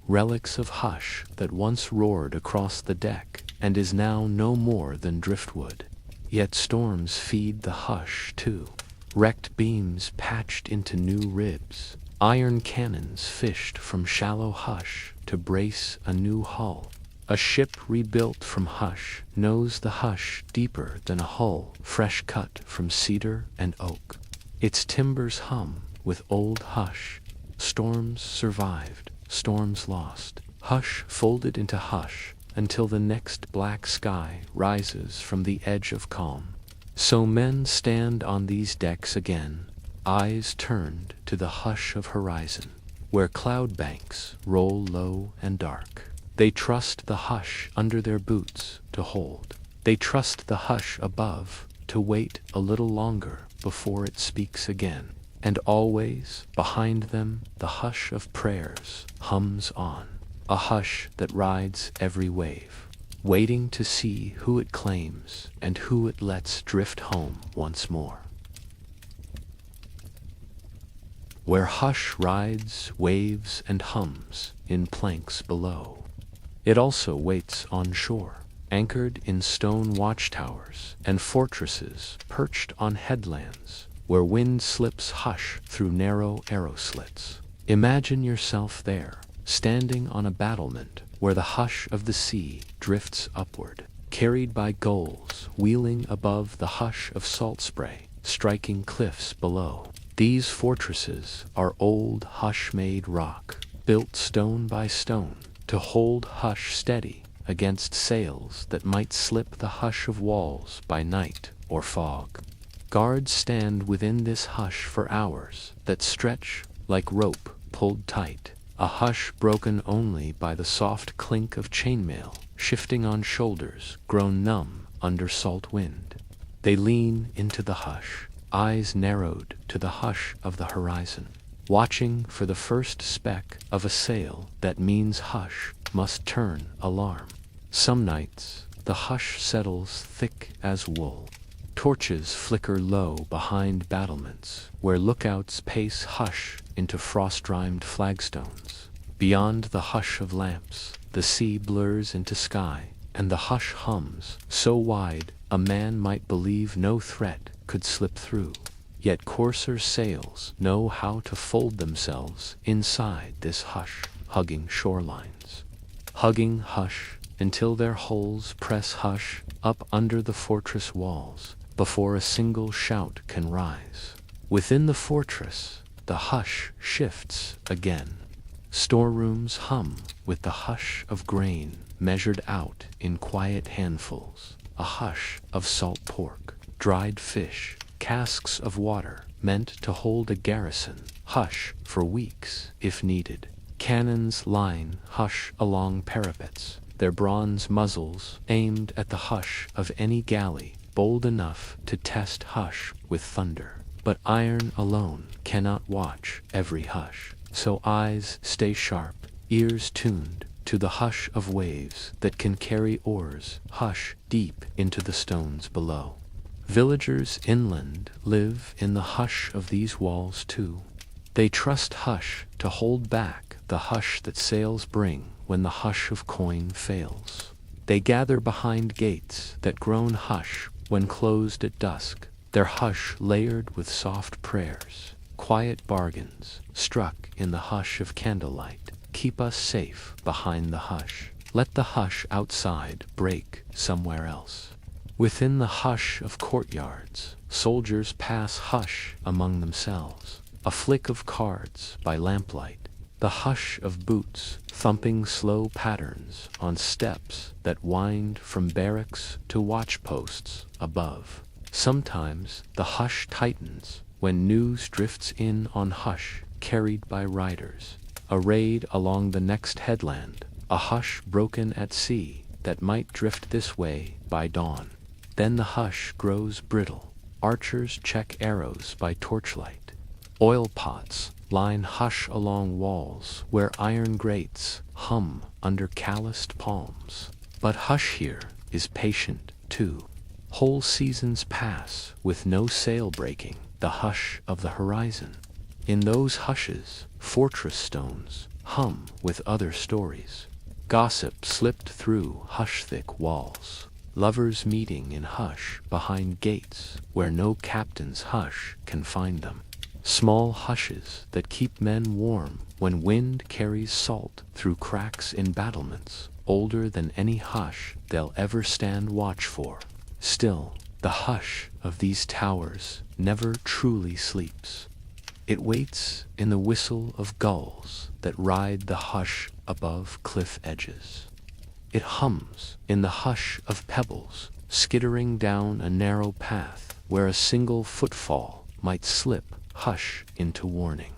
Relics of hush that once roared across the deck and is now no more than driftwood. Yet storms feed the hush too. Wrecked beams patched into new ribs. Iron cannons fished from shallow hush to brace a new hull. A ship rebuilt from hush knows the hush deeper than a hull fresh cut from cedar and oak. Its timbers hum with old hush. Storms survived, storms lost. Hush folded into hush until the next black sky rises from the edge of calm. So men stand on these decks again, eyes turned to the hush of horizon, where cloud banks roll low and dark. They trust the hush under their boots to hold. They trust the hush above to wait a little longer before it speaks again. And always, behind them, the hush of prayers hums on, a hush that rides every wave, waiting to see who it claims and who it lets drift home once more. Where hush rides, waves, and hums in planks below, it also waits on shore, anchored in stone watchtowers and fortresses perched on headlands where wind slips hush through narrow arrow slits. Imagine yourself there, standing on a battlement where the hush of the sea drifts upward, carried by gulls wheeling above the hush of salt spray, striking cliffs below. These fortresses are old hush-made rock, built stone by stone to hold hush steady against sails that might slip the hush of walls by night or fog. Guards stand within this hush for hours that stretch like rope pulled tight, a hush broken only by the soft clink of chainmail shifting on shoulders grown numb under salt wind. They lean into the hush, eyes narrowed to the hush of the horizon, watching for the first speck of a sail that means hush must turn alarm. Some nights, the hush settles thick as wool. Torches flicker low behind battlements, where lookouts pace hush into frost-rimed flagstones. Beyond the hush of lamps, the sea blurs into sky, and the hush hums, so wide a man might believe no threat could slip through. Yet Corsair sails know how to fold themselves inside this hush, hugging shorelines. Hugging hush until their hulls press hush up under the fortress walls before a single shout can rise. Within the fortress, the hush shifts again. Storerooms hum with the hush of grain measured out in quiet handfuls, a hush of salt pork, dried fish, casks of water meant to hold a garrison, hush for weeks if needed. Cannons line hush along parapets, their bronze muzzles aimed at the hush of any galley bold enough to test hush with thunder. But iron alone cannot watch every hush, so eyes stay sharp, ears tuned to the hush of waves that can carry oars, hush deep into the stones below. Villagers inland live in the hush of these walls too. They trust hush to hold back the hush that sails bring when the hush of coin fails. They gather behind gates that groan hush when closed at dusk, their hush layered with soft prayers. Quiet bargains, struck in the hush of candlelight, keep us safe behind the hush. Let the hush outside break somewhere else. Within the hush of courtyards, soldiers pass hush among themselves. A flick of cards by lamplight, the hush of boots thumping slow patterns on steps that wind from barracks to watchposts above. Sometimes the hush tightens when news drifts in on hush carried by riders. A raid along the next headland, a hush broken at sea that might drift this way by dawn. Then the hush grows brittle. Archers check arrows by torchlight. Oil pots line hush along walls where iron grates hum under calloused palms. But hush here is patient too. Whole seasons pass with no sail breaking the hush of the horizon. In those hushes, fortress stones hum with other stories. Gossip slipped through hush-thick walls. Lovers meeting in hush behind gates where no captain's hush can find them. Small hushes that keep men warm when wind carries salt through cracks in battlements, older than any hush they'll ever stand watch for. Still, the hush of these towers never truly sleeps. It waits in the whistle of gulls that ride the hush above cliff edges. It hums in the hush of pebbles skittering down a narrow path where a single footfall might slip hush into warning.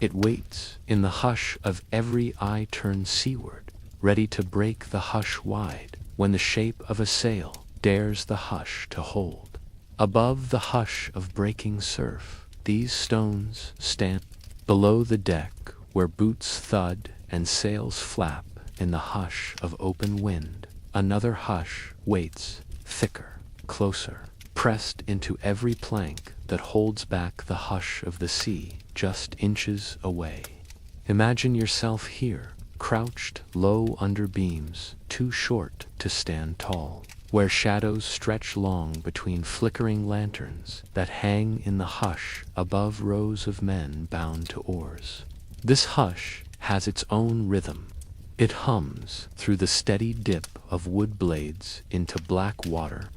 It waits in the hush of every eye turned seaward, ready to break the hush wide when the shape of a sail dares the hush to hold. Above the hush of breaking surf, these stones stand below the deck where boots thud and sails flap in the hush of open wind. Another hush waits, thicker, closer, pressed into every plank that holds back the hush of the sea just inches away. Imagine yourself here, crouched low under beams too short to stand tall, where shadows stretch long between flickering lanterns that hang in the hush above rows of men bound to oars. This hush has its own rhythm. It hums through the steady dip of wood blades into black water.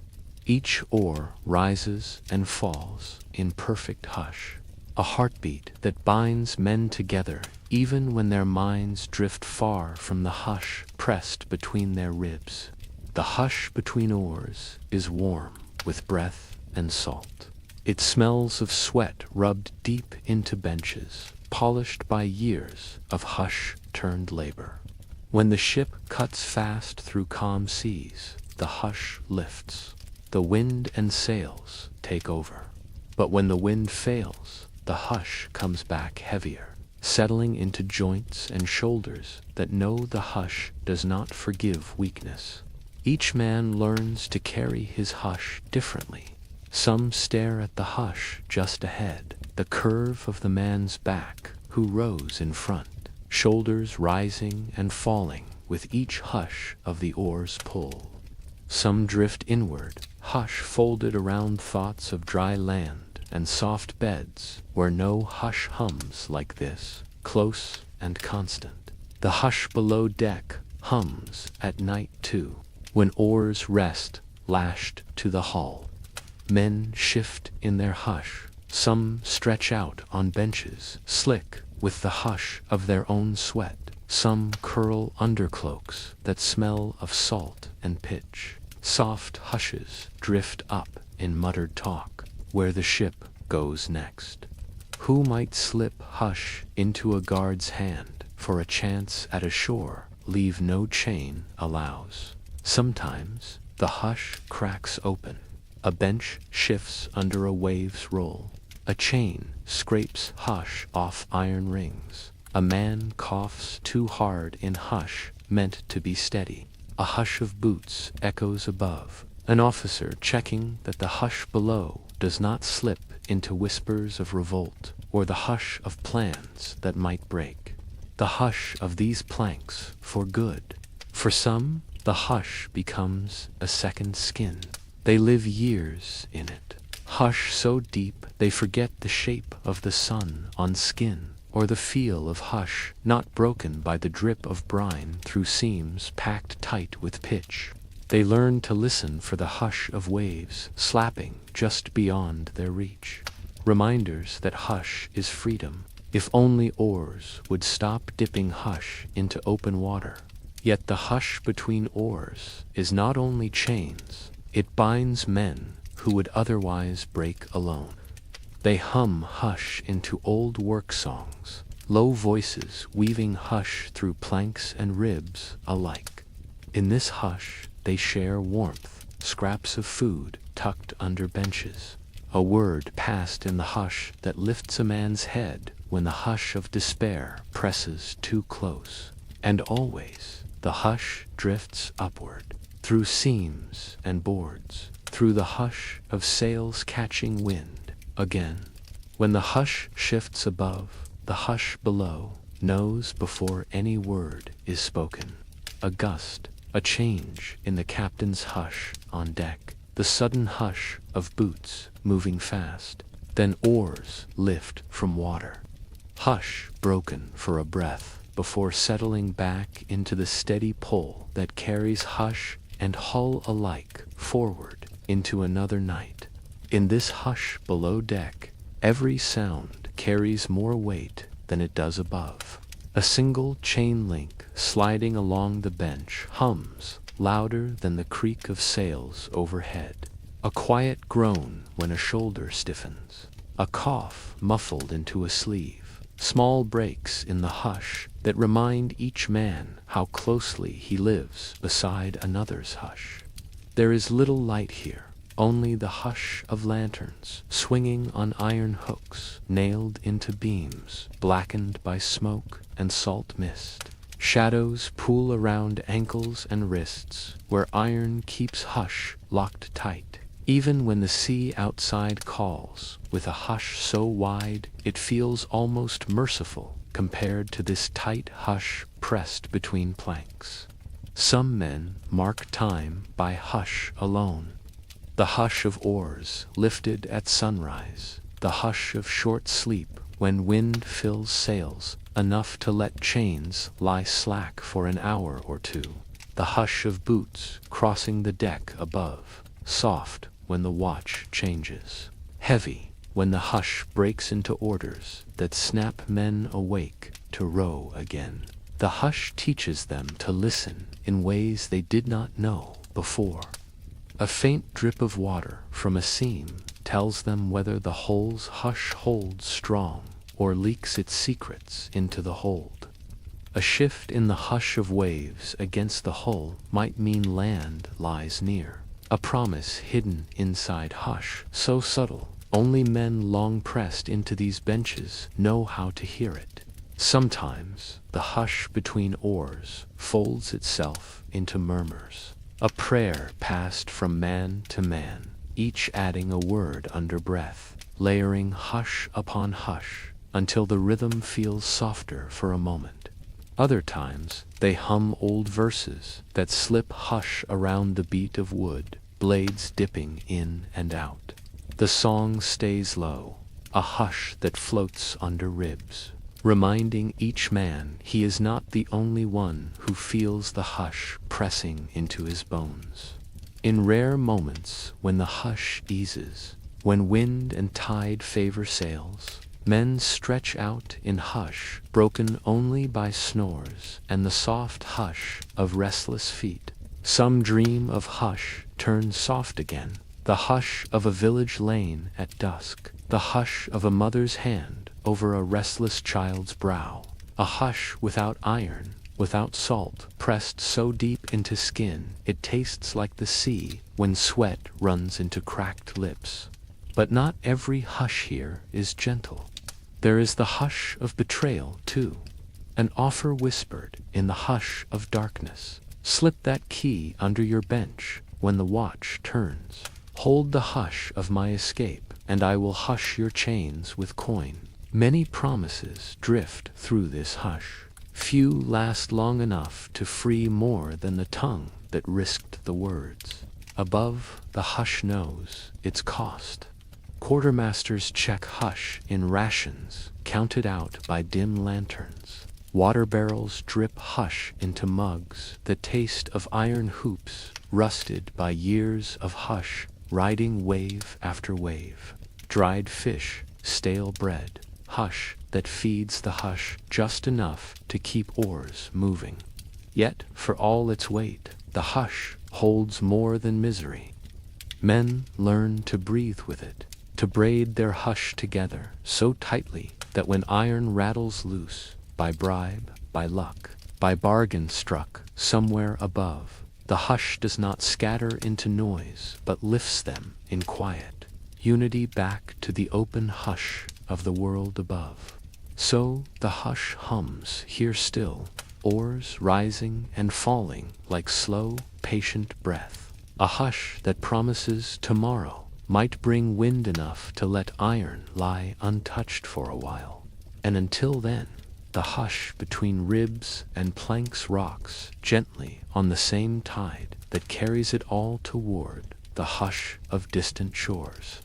Each oar rises and falls in perfect hush, a heartbeat that binds men together even when their minds drift far from the hush pressed between their ribs. The hush between oars is warm with breath and salt. It smells of sweat rubbed deep into benches, polished by years of hush-turned labor. When the ship cuts fast through calm seas, the hush lifts. The wind and sails take over. But when the wind fails, the hush comes back heavier, settling into joints and shoulders that know the hush does not forgive weakness. Each man learns to carry his hush differently. Some stare at the hush just ahead, the curve of the man's back who rows in front, shoulders rising and falling with each hush of the oar's pull. Some drift inward, hush folded around thoughts of dry land and soft beds where no hush hums like this, close and constant. The hush below deck hums at night too, when oars rest lashed to the hull. Men shift in their hush. Some stretch out on benches, slick with the hush of their own sweat. Some curl under cloaks that smell of salt and pitch. Soft hushes drift up in muttered talk, where the ship goes next. Who might slip hush into a guard's hand for a chance at a shore leave no chain allows? Sometimes the hush cracks open. A bench shifts under a wave's roll. A chain scrapes hush off iron rings. A man coughs too hard in hush meant to be steady. A hush of boots echoes above. An officer checking that the hush below does not slip into whispers of revolt or the hush of plans that might break. The hush of these planks for good. For some, the hush becomes a second skin. They live years in it. Hush so deep they forget the shape of the sun on skin, or the feel of hush not broken by the drip of brine through seams packed tight with pitch. They learn to listen for the hush of waves slapping just beyond their reach. Reminders that hush is freedom, if only oars would stop dipping hush into open water. Yet the hush between oars is not only chains, it binds men who would otherwise break alone. They hum hush into old work songs, low voices weaving hush through planks and ribs alike. In this hush they share warmth, scraps of food tucked under benches, a word passed in the hush that lifts a man's head when the hush of despair presses too close. And always the hush drifts upward, through seams and boards, through the hush of sails catching wind again. When the hush shifts above, the hush below knows before any word is spoken. A gust, a change in the captain's hush on deck, the sudden hush of boots moving fast, then oars lift from water. Hush broken for a breath before settling back into the steady pull that carries hush and hull alike forward into another night. In this hush below deck, every sound carries more weight than it does above. A single chain link sliding along the bench hums louder than the creak of sails overhead. A quiet groan when a shoulder stiffens. A cough muffled into a sleeve. Small breaks in the hush that remind each man how closely he lives beside another's hush. There is little light here, only the hush of lanterns swinging on iron hooks nailed into beams blackened by smoke and salt mist. Shadows pool around ankles and wrists where iron keeps hush locked tight. Even when the sea outside calls with a hush so wide it feels almost merciful compared to this tight hush pressed between planks. Some men mark time by hush alone. The hush of oars lifted at sunrise, the hush of short sleep when wind fills sails enough to let chains lie slack for an hour or two, the hush of boots crossing the deck above, soft when the watch changes, heavy when the hush breaks into orders that snap men awake to row again. The hush teaches them to listen in ways they did not know before. A faint drip of water from a seam tells them whether the hull's hush holds strong or leaks its secrets into the hold. A shift in the hush of waves against the hull might mean land lies near. A promise hidden inside hush, so subtle, only men long pressed into these benches know how to hear it. Sometimes the hush between oars folds itself into murmurs, a prayer passed from man to man, each adding a word under breath, layering hush upon hush until the rhythm feels softer for a moment. Other times they hum old verses that slip hush around the beat of wood, blades dipping in and out. The song stays low, a hush that floats under ribs, reminding each man he is not the only one who feels the hush pressing into his bones. In rare moments when the hush eases, when wind and tide favor sails, Men stretch out in hush, broken only by snores and the soft hush of restless feet. Some dream of hush turned soft again, the hush of a village lane at dusk, the hush of a mother's hand over a restless child's brow, a hush without iron, without salt, pressed so deep into skin it tastes like the sea when sweat runs into cracked lips. But not every hush here is gentle. There is the hush of betrayal, too. An offer whispered in the hush of darkness. Slip that key under your bench when the watch turns. Hold the hush of my escape, and I will hush your chains with coin. Many promises drift through this hush. Few last long enough to free more than the tongue that risked the words. Above, the hush knows its cost. Quartermasters check hush in rations, counted out by dim lanterns. Water barrels drip hush into mugs that taste of iron hoops, rusted by years of hush, riding wave after wave. Dried fish, stale bread, hush that feeds the hush just enough to keep oars moving. Yet, for all its weight, the hush holds more than misery. Men learn to breathe with it, to braid their hush together so tightly that when iron rattles loose, by bribe, by luck, by bargain struck somewhere above, the hush does not scatter into noise, but lifts them in quiet, unity back to the open hush of the world above. So the hush hums here still, oars rising and falling like slow, patient breath. A hush that promises tomorrow might bring wind enough to let iron lie untouched for a while. And until then, the hush between ribs and planks rocks gently on the same tide that carries it all toward the hush of distant shores.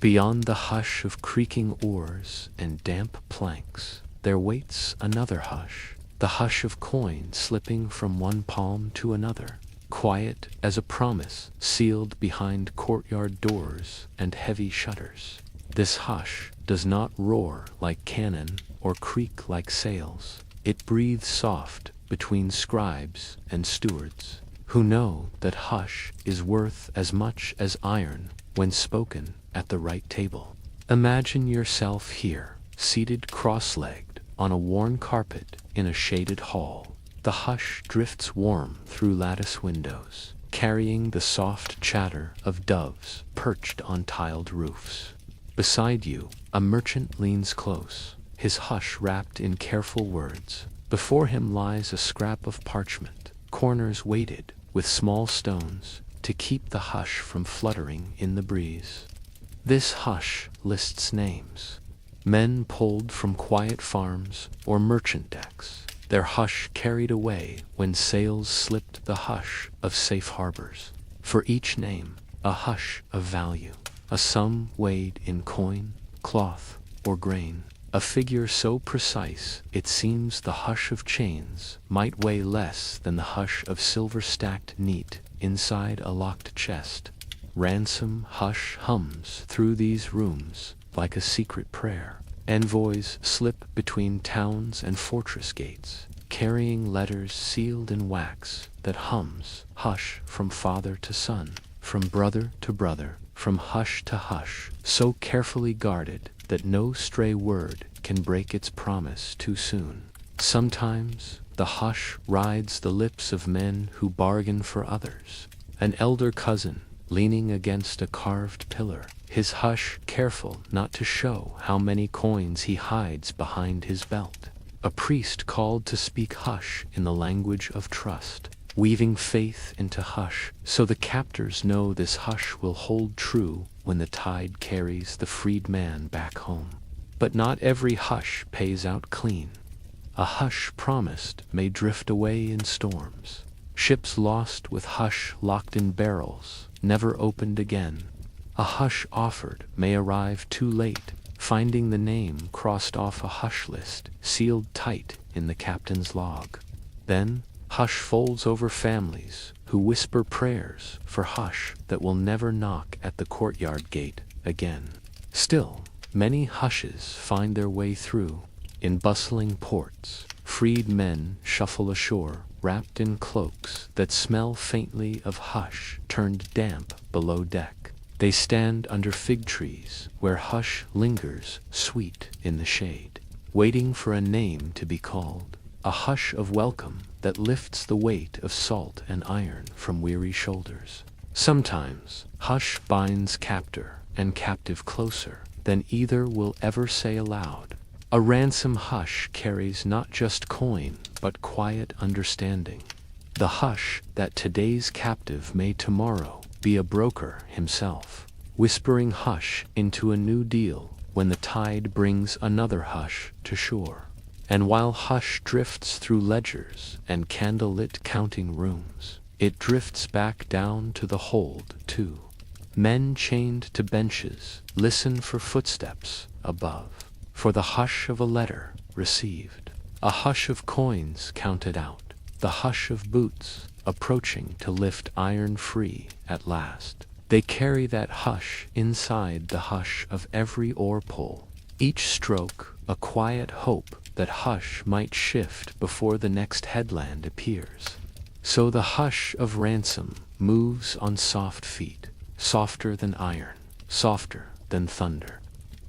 Beyond the hush of creaking oars and damp planks, there waits another hush, the hush of coin slipping from one palm to another, quiet as a promise sealed behind courtyard doors and heavy shutters. This hush does not roar like cannon or creak like sails. It breathes soft between scribes and stewards, who know that hush is worth as much as iron when spoken at the right table. Imagine yourself here, seated cross-legged on a worn carpet in a shaded hall. The hush drifts warm through lattice windows, carrying the soft chatter of doves perched on tiled roofs. Beside you, a merchant leans close, his hush wrapped in careful words. Before him lies a scrap of parchment, corners weighted with small stones to keep the hush from fluttering in the breeze. This hush lists names, men pulled from quiet farms or merchant decks, their hush carried away when sails slipped the hush of safe harbors. For each name, a hush of value, a sum weighed in coin, cloth, or grain, a figure so precise it seems the hush of chains might weigh less than the hush of silver stacked neat inside a locked chest. Ransom hush hums through these rooms like a secret prayer. Envoys slip between towns and fortress gates, carrying letters sealed in wax that hums hush from father to son, from brother to brother, from hush to hush, so carefully guarded that no stray word can break its promise too soon. Sometimes the hush rides the lips of men who bargain for others. An elder cousin leaning against a carved pillar, his hush careful not to show how many coins he hides behind his belt. A priest called to speak hush in the language of trust, weaving faith into hush, so the captors know this hush will hold true when the tide carries the freed man back home. But not every hush pays out clean. A hush promised may drift away in storms. Ships lost with hush locked in barrels, never opened again. A hush offered may arrive too late, finding the name crossed off a hush list, sealed tight in the captain's log. Then, hush folds over families who whisper prayers for hush that will never knock at the courtyard gate again. Still, many hushes find their way through. In bustling ports, freed men shuffle ashore, wrapped in cloaks that smell faintly of hush turned damp below deck. They stand under fig trees where hush lingers sweet in the shade, waiting for a name to be called, a hush of welcome that lifts the weight of salt and iron from weary shoulders. Sometimes hush binds captor and captive closer than either will ever say aloud. A ransom hush carries not just coin, but quiet understanding. The hush that today's captive may tomorrow be a broker himself, whispering hush into a new deal when the tide brings another hush to shore. And while hush drifts through ledgers and candlelit counting rooms, it drifts back down to the hold, too. Men chained to benches listen for footsteps above, for the hush of a letter received, a hush of coins counted out, the hush of boots approaching to lift iron free at last. They carry that hush inside the hush of every oar pull, each stroke a quiet hope that hush might shift before the next headland appears. So the hush of ransom moves on soft feet, softer than iron, softer than thunder.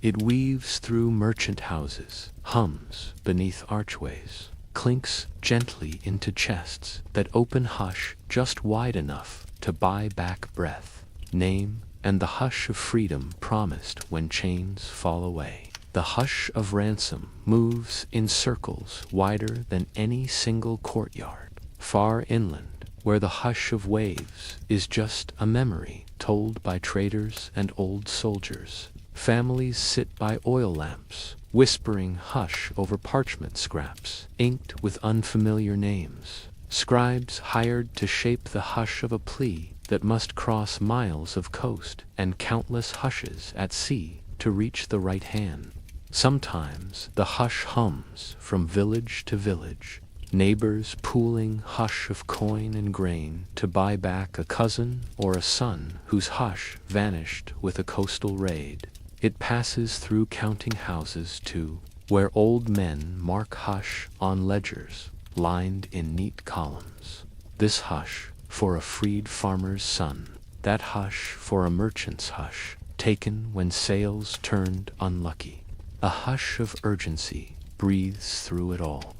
It weaves through merchant houses, hums beneath archways, clinks gently into chests that open hush just wide enough to buy back breath, name, and the hush of freedom promised when chains fall away. The hush of ransom moves in circles wider than any single courtyard, far inland, where the hush of waves is just a memory told by traders and old soldiers. Families sit by oil lamps, whispering hush over parchment scraps, inked with unfamiliar names. Scribes hired to shape the hush of a plea that must cross miles of coast and countless hushes at sea to reach the right hand. Sometimes the hush hums from village to village, neighbors pooling hush of coin and grain to buy back a cousin or a son whose hush vanished with a coastal raid. It passes through counting houses, too, where old men mark hush on ledgers lined in neat columns. This hush for a freed farmer's son, that hush for a merchant's hush, taken when sails turned unlucky. A hush of urgency breathes through it all.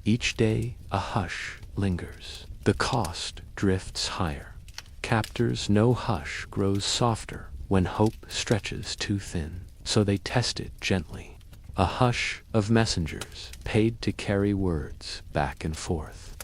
Each day a hush lingers. The cost drifts higher. Captors know hush grows softer when hope stretches too thin, so they test it gently. A hush of messengers paid to carry words back and forth.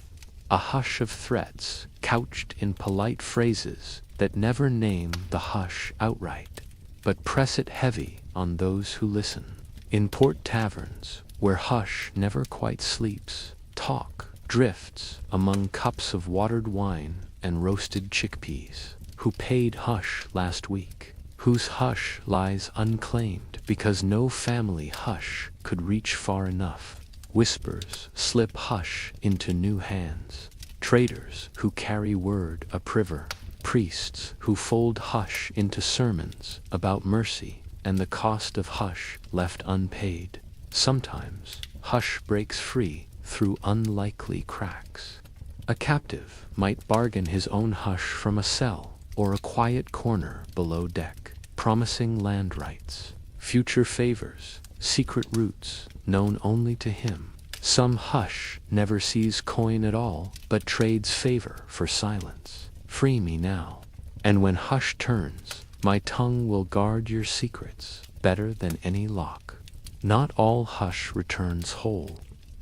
A hush of threats couched in polite phrases that never name the hush outright, but press it heavy on those who listen. In port taverns, where hush never quite sleeps, talk drifts among cups of watered wine and roasted chickpeas. Who paid hush last week? Whose hush lies unclaimed because no family hush could reach far enough? Whispers slip hush into new hands. Traders who carry word upriver. Priests who fold hush into sermons about mercy and the cost of hush left unpaid. Sometimes hush breaks free through unlikely cracks. A captive might bargain his own hush from a cell or a quiet corner below deck, promising land rights, future favors, secret routes known only to him. Some hush never sees coin at all, but trades favor for silence. Free me now, and when hush turns, my tongue will guard your secrets better than any lock. Not all hush returns whole.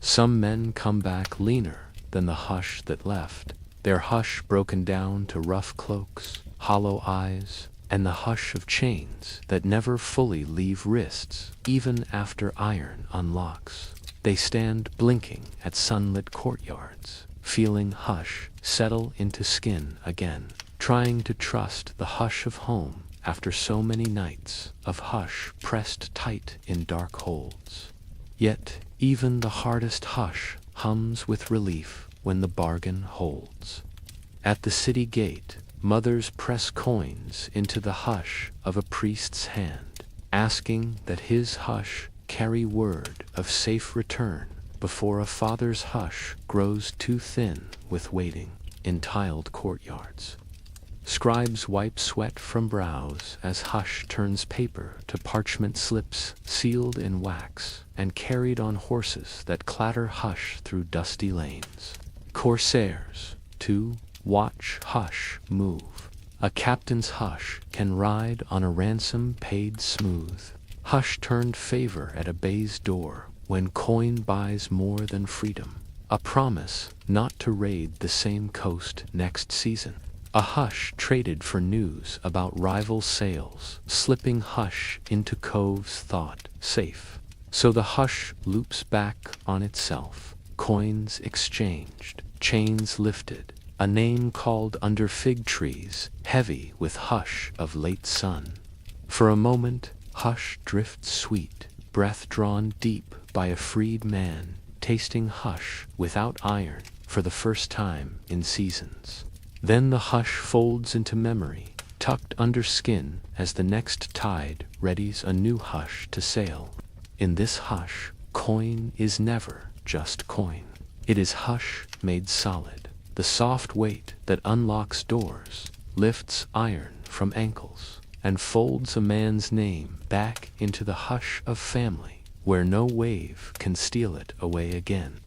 Some men come back leaner than the hush that left, their hush broken down to rough cloaks, hollow eyes, and the hush of chains that never fully leave wrists, even after iron unlocks. They stand blinking at sunlit courtyards, feeling hush settle into skin again, trying to trust the hush of home after so many nights of hush pressed tight in dark holds. Yet even the hardest hush hums with relief when the bargain holds. At the city gate, mothers press coins into the hush of a priest's hand, asking that his hush carry word of safe return before a father's hush grows too thin with waiting in tiled courtyards. Scribes wipe sweat from brows as hush turns paper to parchment slips sealed in wax and carried on horses that clatter hush through dusty lanes. Corsairs, to watch hush move. A captain's hush can ride on a ransom paid smooth. Hush turned favor at a bay's door when coin buys more than freedom. A promise not to raid the same coast next season. A hush traded for news about rival sails, slipping hush into coves thought safe. So the hush loops back on itself, coins exchanged, chains lifted, a name called under fig trees, heavy with hush of late sun. For a moment, hush drifts sweet, breath drawn deep by a freed man, tasting hush without iron for the first time in seasons. Then the hush folds into memory, tucked under skin as the next tide readies a new hush to sail. In this hush, coin is never just coin. It is hush made solid, the soft weight that unlocks doors, lifts iron from ankles, and folds a man's name back into the hush of family, where no wave can steal it away again.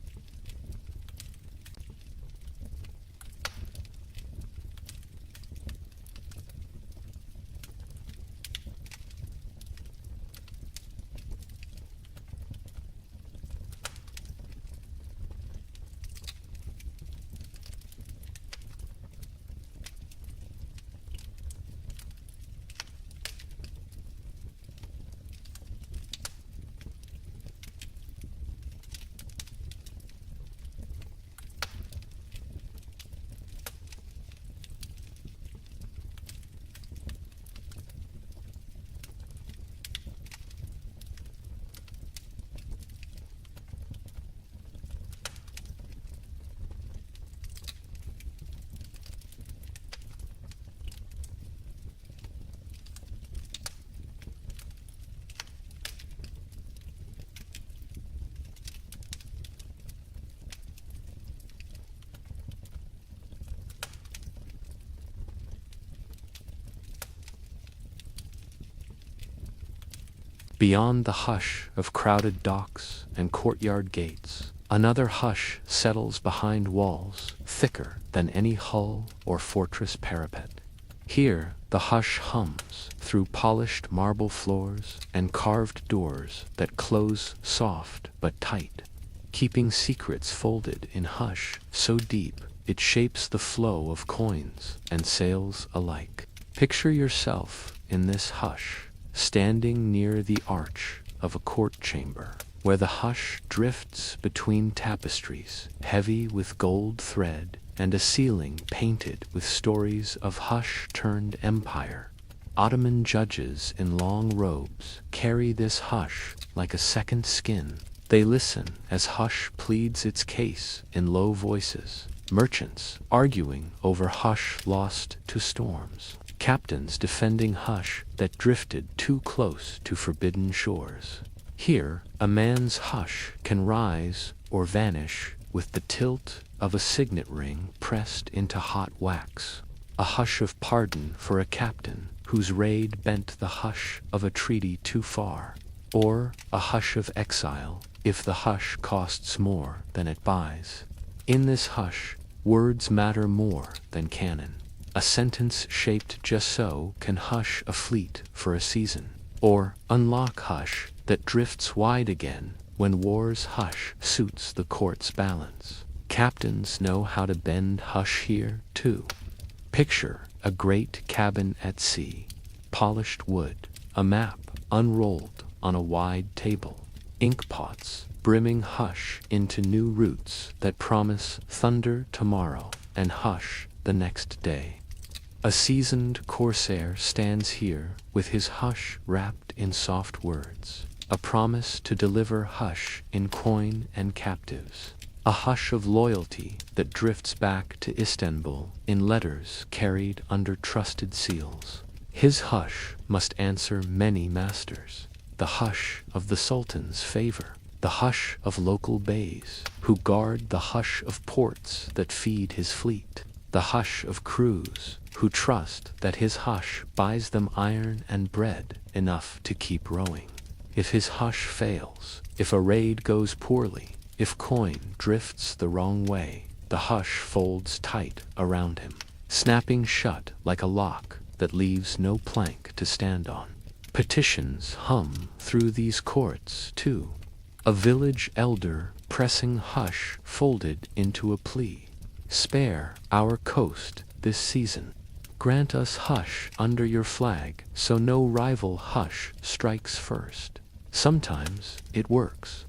Beyond the hush of crowded docks and courtyard gates, another hush settles behind walls thicker than any hull or fortress parapet. Here, the hush hums through polished marble floors and carved doors that close soft but tight, keeping secrets folded in hush so deep it shapes the flow of coins and sails alike. Picture yourself in this hush, standing near the arch of a court chamber, where the hush drifts between tapestries, heavy with gold thread, and a ceiling painted with stories of hush-turned empire. Ottoman judges in long robes carry this hush like a second skin. They listen as hush pleads its case in low voices, merchants arguing over hush lost to storms, captains defending hush that drifted too close to forbidden shores. Here, a man's hush can rise or vanish with the tilt of a signet ring pressed into hot wax. A hush of pardon for a captain whose raid bent the hush of a treaty too far, or a hush of exile if the hush costs more than it buys. In this hush, words matter more than cannon. A sentence shaped just so can hush a fleet for a season, or unlock hush that drifts wide again when war's hush suits the court's balance. Captains know how to bend hush here, too. Picture a great cabin at sea, polished wood, a map unrolled on a wide table, ink pots brimming hush into new routes that promise thunder tomorrow and hush the next day. A seasoned corsair stands here with his hush wrapped in soft words, a promise to deliver hush in coin and captives, a hush of loyalty that drifts back to Istanbul in letters carried under trusted seals. His hush must answer many masters, the hush of the Sultan's favor, the hush of local beys who guard the hush of ports that feed his fleet, the hush of crews who trust that his hush buys them iron and bread enough to keep rowing. If his hush fails, if a raid goes poorly, if coin drifts the wrong way, the hush folds tight around him, snapping shut like a lock that leaves no plank to stand on. Petitions hum through these courts, too, a village elder pressing hush folded into a plea. Spare our coast this season. Grant us hush under your flag so no rival hush strikes first. Sometimes it works.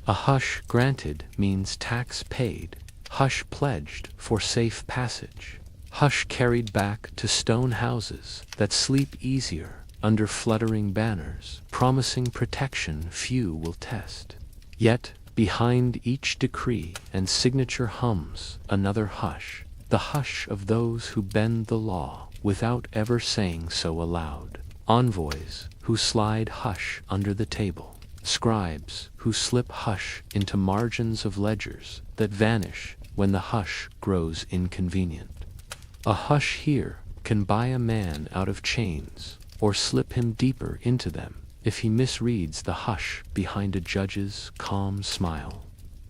A hush granted means tax paid, hush pledged for safe passage, hush carried back to stone houses that sleep easier under fluttering banners, promising protection few will test. Yet, behind each decree and signature hums another hush, the hush of those who bend the law without ever saying so aloud. Envoys who slide hush under the table, scribes who slip hush into margins of ledgers that vanish when the hush grows inconvenient. A hush here can buy a man out of chains or slip him deeper into them if he misreads the hush behind a judge's calm smile.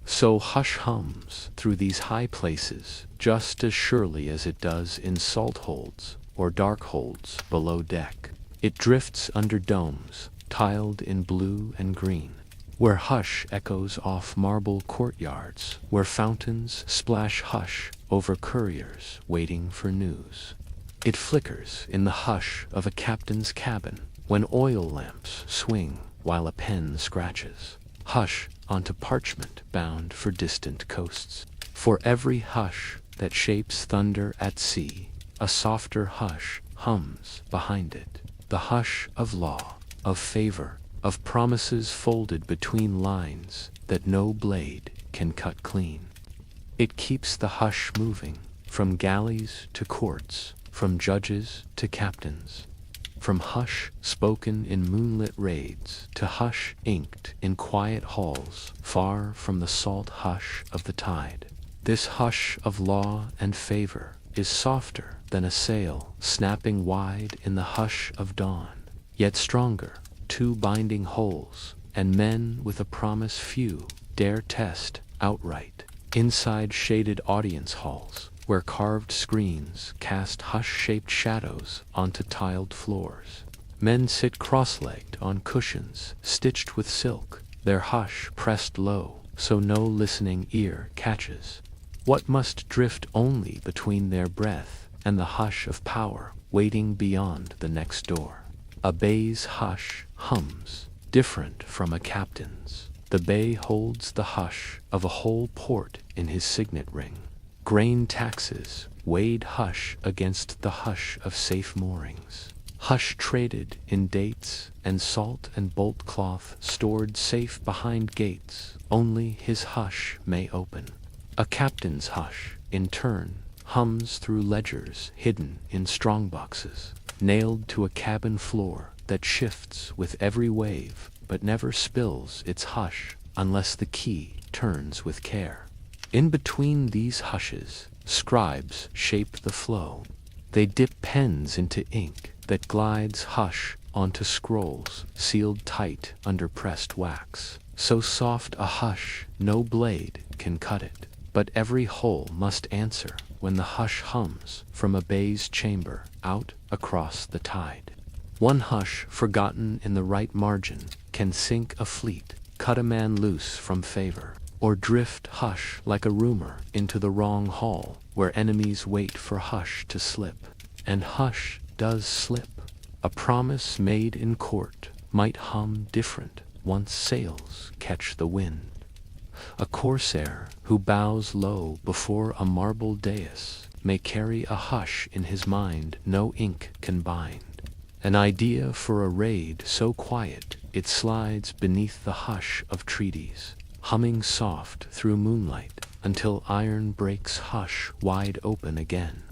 So hush hums through these high places just as surely as it does in salt holds or dark holds below deck. It drifts under domes, tiled in blue and green, where hush echoes off marble courtyards, where fountains splash hush over couriers waiting for news. It flickers in the hush of a captain's cabin, when oil lamps swing while a pen scratches. Hush onto parchment bound for distant coasts. For every hush that shapes thunder at sea, a softer hush hums behind it. The hush of law, of favor, of promises folded between lines that no blade can cut clean. It keeps the hush moving, from galleys to courts, from judges to captains. From hush spoken in moonlit raids to hush inked in quiet halls far from the salt hush of the tide. This hush of law and favor is softer than a sail snapping wide in the hush of dawn, yet stronger, two binding holes, and men with a promise few dare test outright. Inside shaded audience halls, where carved screens cast hush-shaped shadows onto tiled floors. Men sit cross-legged on cushions stitched with silk, their hush pressed low so no listening ear catches what must drift only between their breath and the hush of power waiting beyond the next door. A bey's hush hums, different from a captain's. The bey holds the hush of a whole port in his signet ring. Grain taxes weighed hush against the hush of safe moorings. Hush traded in dates and salt and bolt cloth stored safe behind gates only his hush may open. A captain's hush, in turn, hums through ledgers hidden in strongboxes, nailed to a cabin floor that shifts with every wave but never spills its hush unless the key turns with care. In between these hushes, scribes shape the flow. They dip pens into ink that glides hush onto scrolls sealed tight under pressed wax. So soft a hush no blade can cut it, but every hole must answer when the hush hums from a bey's chamber out across the tide. One hush forgotten in the right margin can sink a fleet, cut a man loose from favor, or drift hush like a rumor into the wrong hall, where enemies wait for hush to slip. And hush does slip. A promise made in court might hum different once sails catch the wind. A corsair who bows low before a marble dais may carry a hush in his mind no ink can bind. An idea for a raid so quiet it slides beneath the hush of treaties, humming soft through moonlight until iron breaks hush wide open again.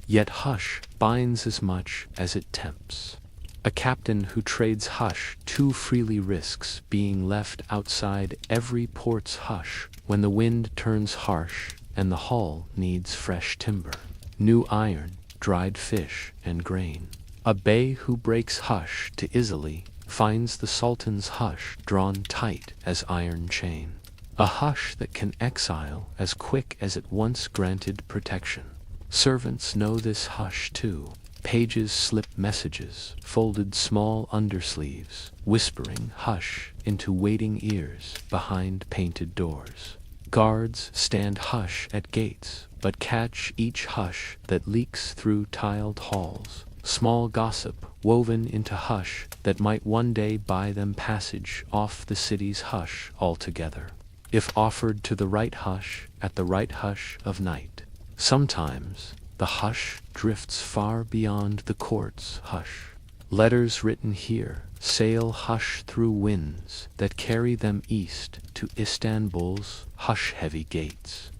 Yet hush binds as much as it tempts. A captain who trades hush too freely risks being left outside every port's hush when the wind turns harsh and the hull needs fresh timber, new iron, dried fish, and grain. A bey who breaks hush too easily finds the sultan's hush drawn tight as iron chain. A hush that can exile as quick as it once granted protection. Servants know this hush too. Pages slip messages, folded small undersleeves, whispering hush into waiting ears behind painted doors. Guards stand hush at gates, but catch each hush that leaks through tiled halls. Small gossip woven into hush that might one day buy them passage off the city's hush altogether, if offered to the right hush at the right hush of night. Sometimes the hush drifts far beyond the court's hush. Letters written here sail hush through winds that carry them east to Istanbul's hush-heavy gates,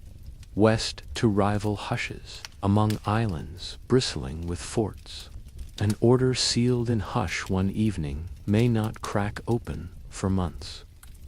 west to rival hushes among islands bristling with forts. An order sealed in hush one evening may not crack open for months.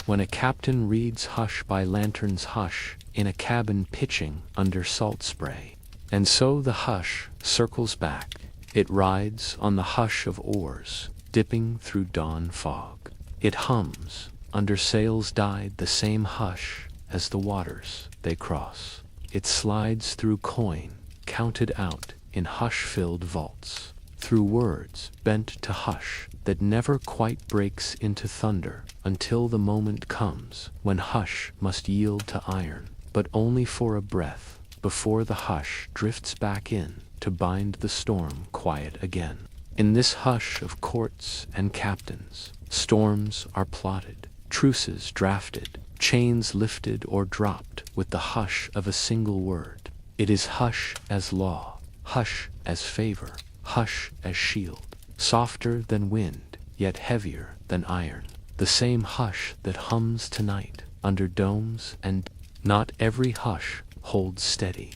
When a captain reads hush by lantern's hush in a cabin pitching under salt spray. And so the hush circles back. It rides on the hush of oars, dipping through dawn fog. It hums, under sails dyed the same hush as the waters they cross. It slides through coin, counted out in hush-filled vaults, through words bent to hush that never quite breaks into thunder until the moment comes when hush must yield to iron, but only for a breath, before the hush drifts back in to bind the storm quiet again. In this hush of courts and captains, storms are plotted, truces drafted, chains lifted or dropped with the hush of a single word. It is hush as law, hush as favor, hush as shield, softer than wind, yet heavier than iron. The same hush that hums tonight under domes, and not every hush holds steady.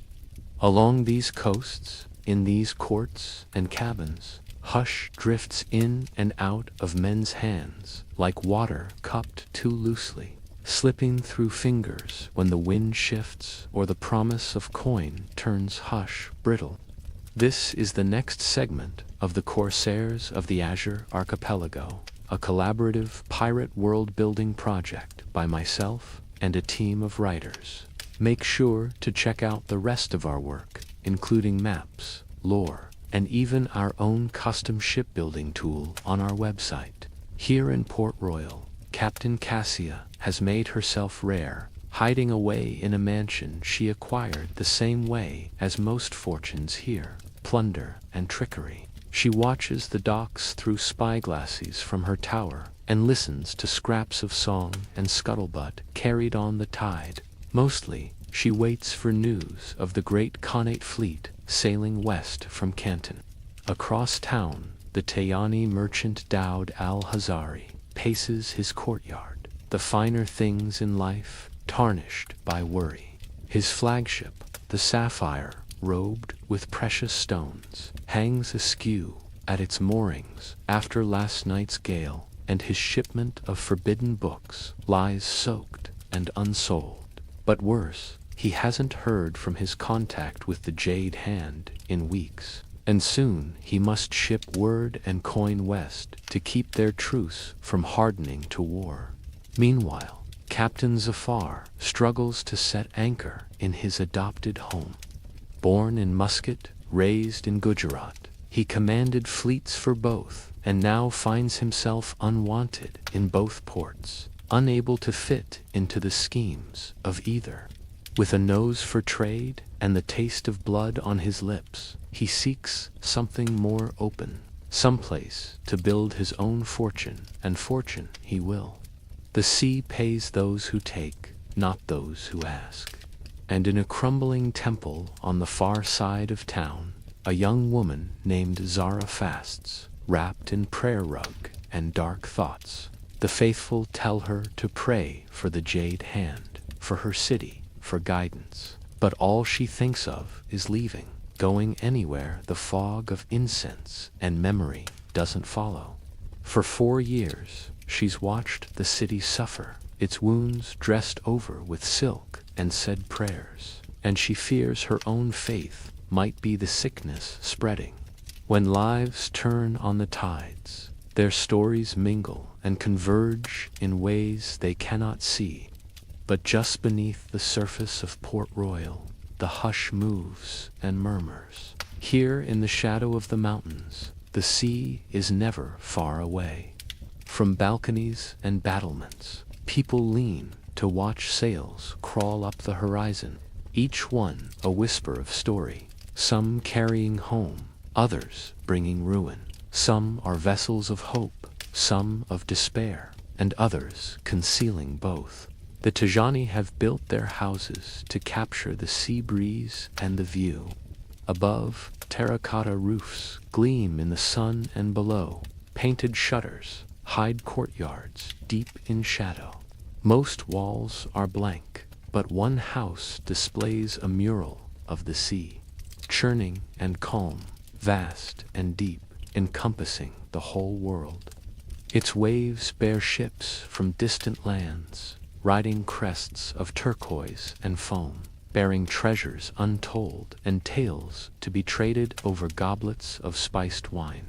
Along these coasts, in these courts and cabins, hush drifts in and out of men's hands like water cupped too loosely, slipping through fingers when the wind shifts or the promise of coin turns hush brittle. This is the next segment of the Corsairs of the Azure Archipelago, a collaborative pirate world-building project by myself and a team of writers. Make sure to check out the rest of our work, including maps, lore, and even our own custom shipbuilding tool on our website. Here in Port Royal, Captain Cassia has made herself rare, hiding away in a mansion she acquired the same way as most fortunes here, plunder and trickery. She watches the docks through spyglasses from her tower and listens to scraps of song and scuttlebutt carried on the tide. Mostly, she waits for news of the great Khanate fleet sailing west from Canton. Across town, the Tayani merchant Daud al-Hazari paces his courtyard, the finer things in life tarnished by worry. His flagship, the Sapphire, robed with precious stones, hangs askew at its moorings after last night's gale, and his shipment of forbidden books lies soaked and unsold. But worse, he hasn't heard from his contact with the Jade Hand in weeks, and soon he must ship word and coin west to keep their truce from hardening to war. Meanwhile, Captain Zafar struggles to set anchor in his adopted home. Born in Muscat, raised in Gujarat, he commanded fleets for both, and now finds himself unwanted in both ports. unable to fit into the schemes of either. With a nose for trade and the taste of blood on his lips, he seeks something more open, someplace to build his own fortune, and fortune he will. The sea pays those who take, not those who ask. And in a crumbling temple on the far side of town, a young woman named Zara fasts, wrapped in prayer rug and dark thoughts. The faithful tell her to pray for the jade hand, for her city, for guidance. But all she thinks of is leaving, going anywhere the fog of incense and memory doesn't follow. For 4 years, she's watched the city suffer, its wounds dressed over with silk and said prayers, and she fears her own faith might be the sickness spreading. When lives turn on the tides, their stories mingle and converge in ways they cannot see. But just beneath the surface of Port Royal, the hush moves and murmurs. Here in the shadow of the mountains, the sea is never far away. From balconies and battlements, people lean to watch sails crawl up the horizon, each one a whisper of story, some carrying home, others bringing ruin. Some are vessels of hope, some of despair, and others concealing both. The Tajani have built their houses to capture the sea breeze and the view. Above, terracotta roofs gleam in the sun, and below, painted shutters hide courtyards deep in shadow. Most walls are blank, but one house displays a mural of the sea, churning and calm, vast and deep, encompassing the whole world. Its waves bear ships from distant lands, riding crests of turquoise and foam, bearing treasures untold and tales to be traded over goblets of spiced wine.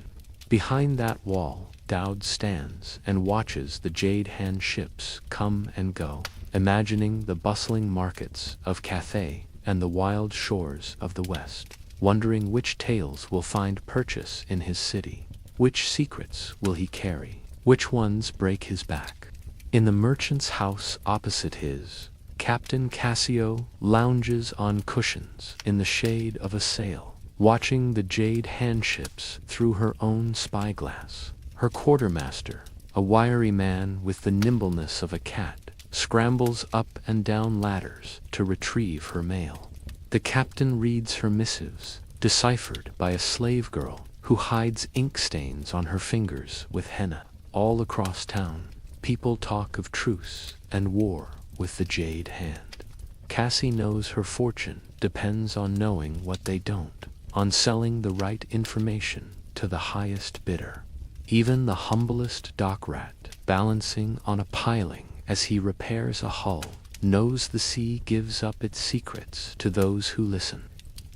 Behind that wall, Dowd stands and watches the jade hand ships come and go, imagining the bustling markets of Cathay and the wild shores of the West, wondering which tales will find purchase in his city, which secrets will he carry, which ones break his back. In the merchant's house opposite his, Captain Cassio lounges on cushions in the shade of a sail, watching the jade handships through her own spyglass. Her quartermaster, a wiry man with the nimbleness of a cat, scrambles up and down ladders to retrieve her mail. The captain reads her missives, deciphered by a slave girl who hides ink stains on her fingers with henna. All across town, people talk of truce and war with the jade hand. Cassie knows her fortune depends on knowing what they don't, on selling the right information to the highest bidder. Even the humblest dock rat, balancing on a piling as he repairs a hull, knows the sea gives up its secrets to those who listen.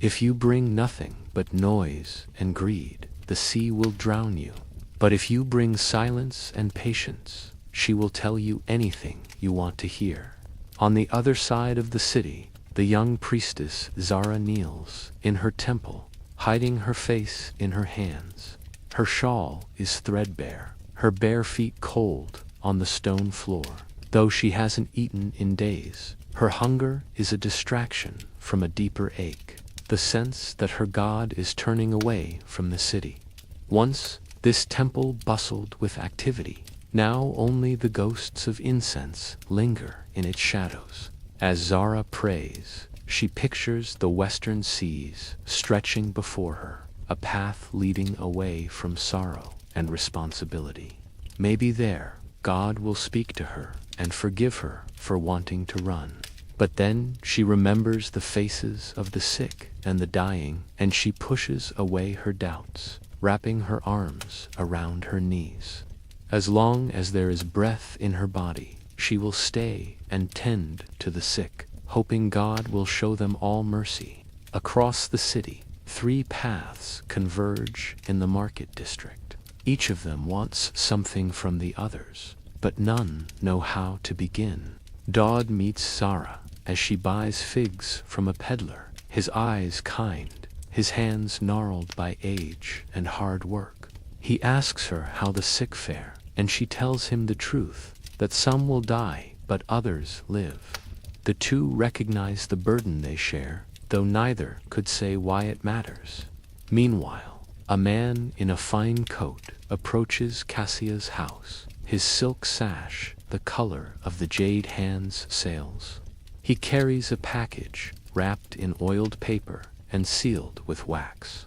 If you bring nothing but noise and greed, the sea will drown you. But if you bring silence and patience, she will tell you anything you want to hear. On the other side of the city, the young priestess Zara kneels in her temple, hiding her face in her hands. Her shawl is threadbare, her bare feet cold on the stone floor. Though she hasn't eaten in days, her hunger is a distraction from a deeper ache, the sense that her God is turning away from the city. Once, this temple bustled with activity. Now only the ghosts of incense linger in its shadows. As Zara prays, she pictures the western seas stretching before her, a path leading away from sorrow and responsibility. Maybe there, God will speak to her and forgive her for wanting to run. But then she remembers the faces of the sick and the dying, and she pushes away her doubts, wrapping her arms around her knees. As long as there is breath in her body, she will stay and tend to the sick, hoping God will show them all mercy. Across the city, 3 paths converge in the market district. Each of them wants something from the others, but none know how to begin. Dowd meets Zara as she buys figs from a peddler, his eyes kind, his hands gnarled by age and hard work. He asks her how the sick fare, and she tells him the truth. that some will die, but others live. The two recognize the burden they share, though neither could say why it matters. Meanwhile, a man in a fine coat approaches Cassia's house, his silk sash the color of the jade hand's sails. He carries a package wrapped in oiled paper and sealed with wax.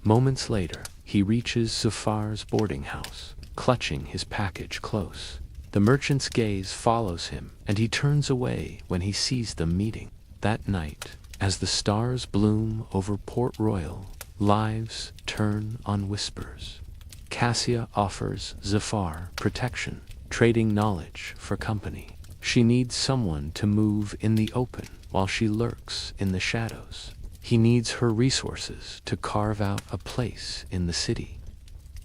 Moments later, he reaches Zafar's boarding house, clutching his package close. The merchant's gaze follows him, and he turns away when he sees them meeting. That night, as the stars bloom over Port Royal, lives turn on whispers. Cassia offers Zafar protection, trading knowledge for company. She needs someone to move in the open while she lurks in the shadows. He needs her resources to carve out a place in the city.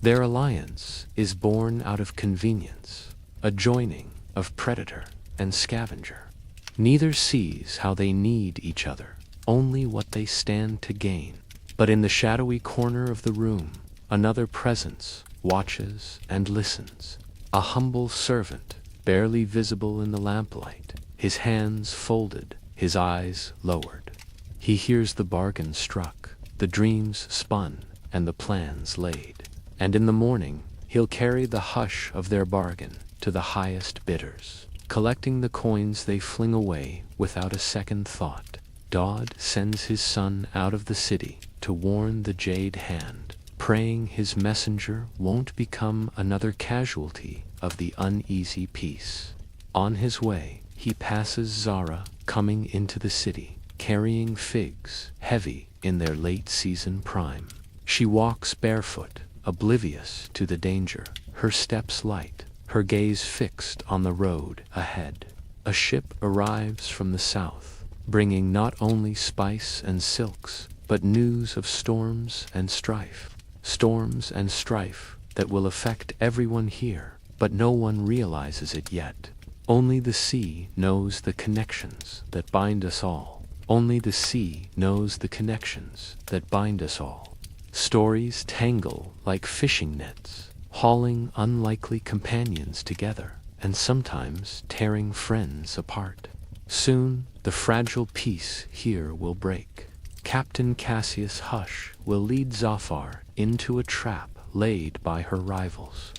Their alliance is born out of convenience, a joining of predator and scavenger. Neither sees how they need each other, only what they stand to gain. But in the shadowy corner of the room, another presence watches and listens. A humble servant, barely visible in the lamplight, his hands folded, his eyes lowered. He hears the bargain struck, the dreams spun, and the plans laid. And in the morning, he'll carry the hush of their bargain to the highest bidders, collecting the coins they fling away without a second thought. Dodd sends his son out of the city to warn the Jade Hand, praying his messenger won't become another casualty of the uneasy peace. On his way, he passes Zara coming into the city, carrying figs heavy in their late-season prime. She walks barefoot, oblivious to the danger, her steps light, her gaze fixed on the road ahead. A ship arrives from the south, bringing not only spice and silks, but news of storms and strife. Storms and strife that will affect everyone here, but no one realizes it yet. Only the sea knows the connections that bind us all. Only the sea knows the connections that bind us all. Stories tangle like fishing nets, hauling unlikely companions together, and sometimes tearing friends apart. Soon, the fragile peace here will break. Captain Cassius Hush will lead Zafar into a trap laid by her rivals.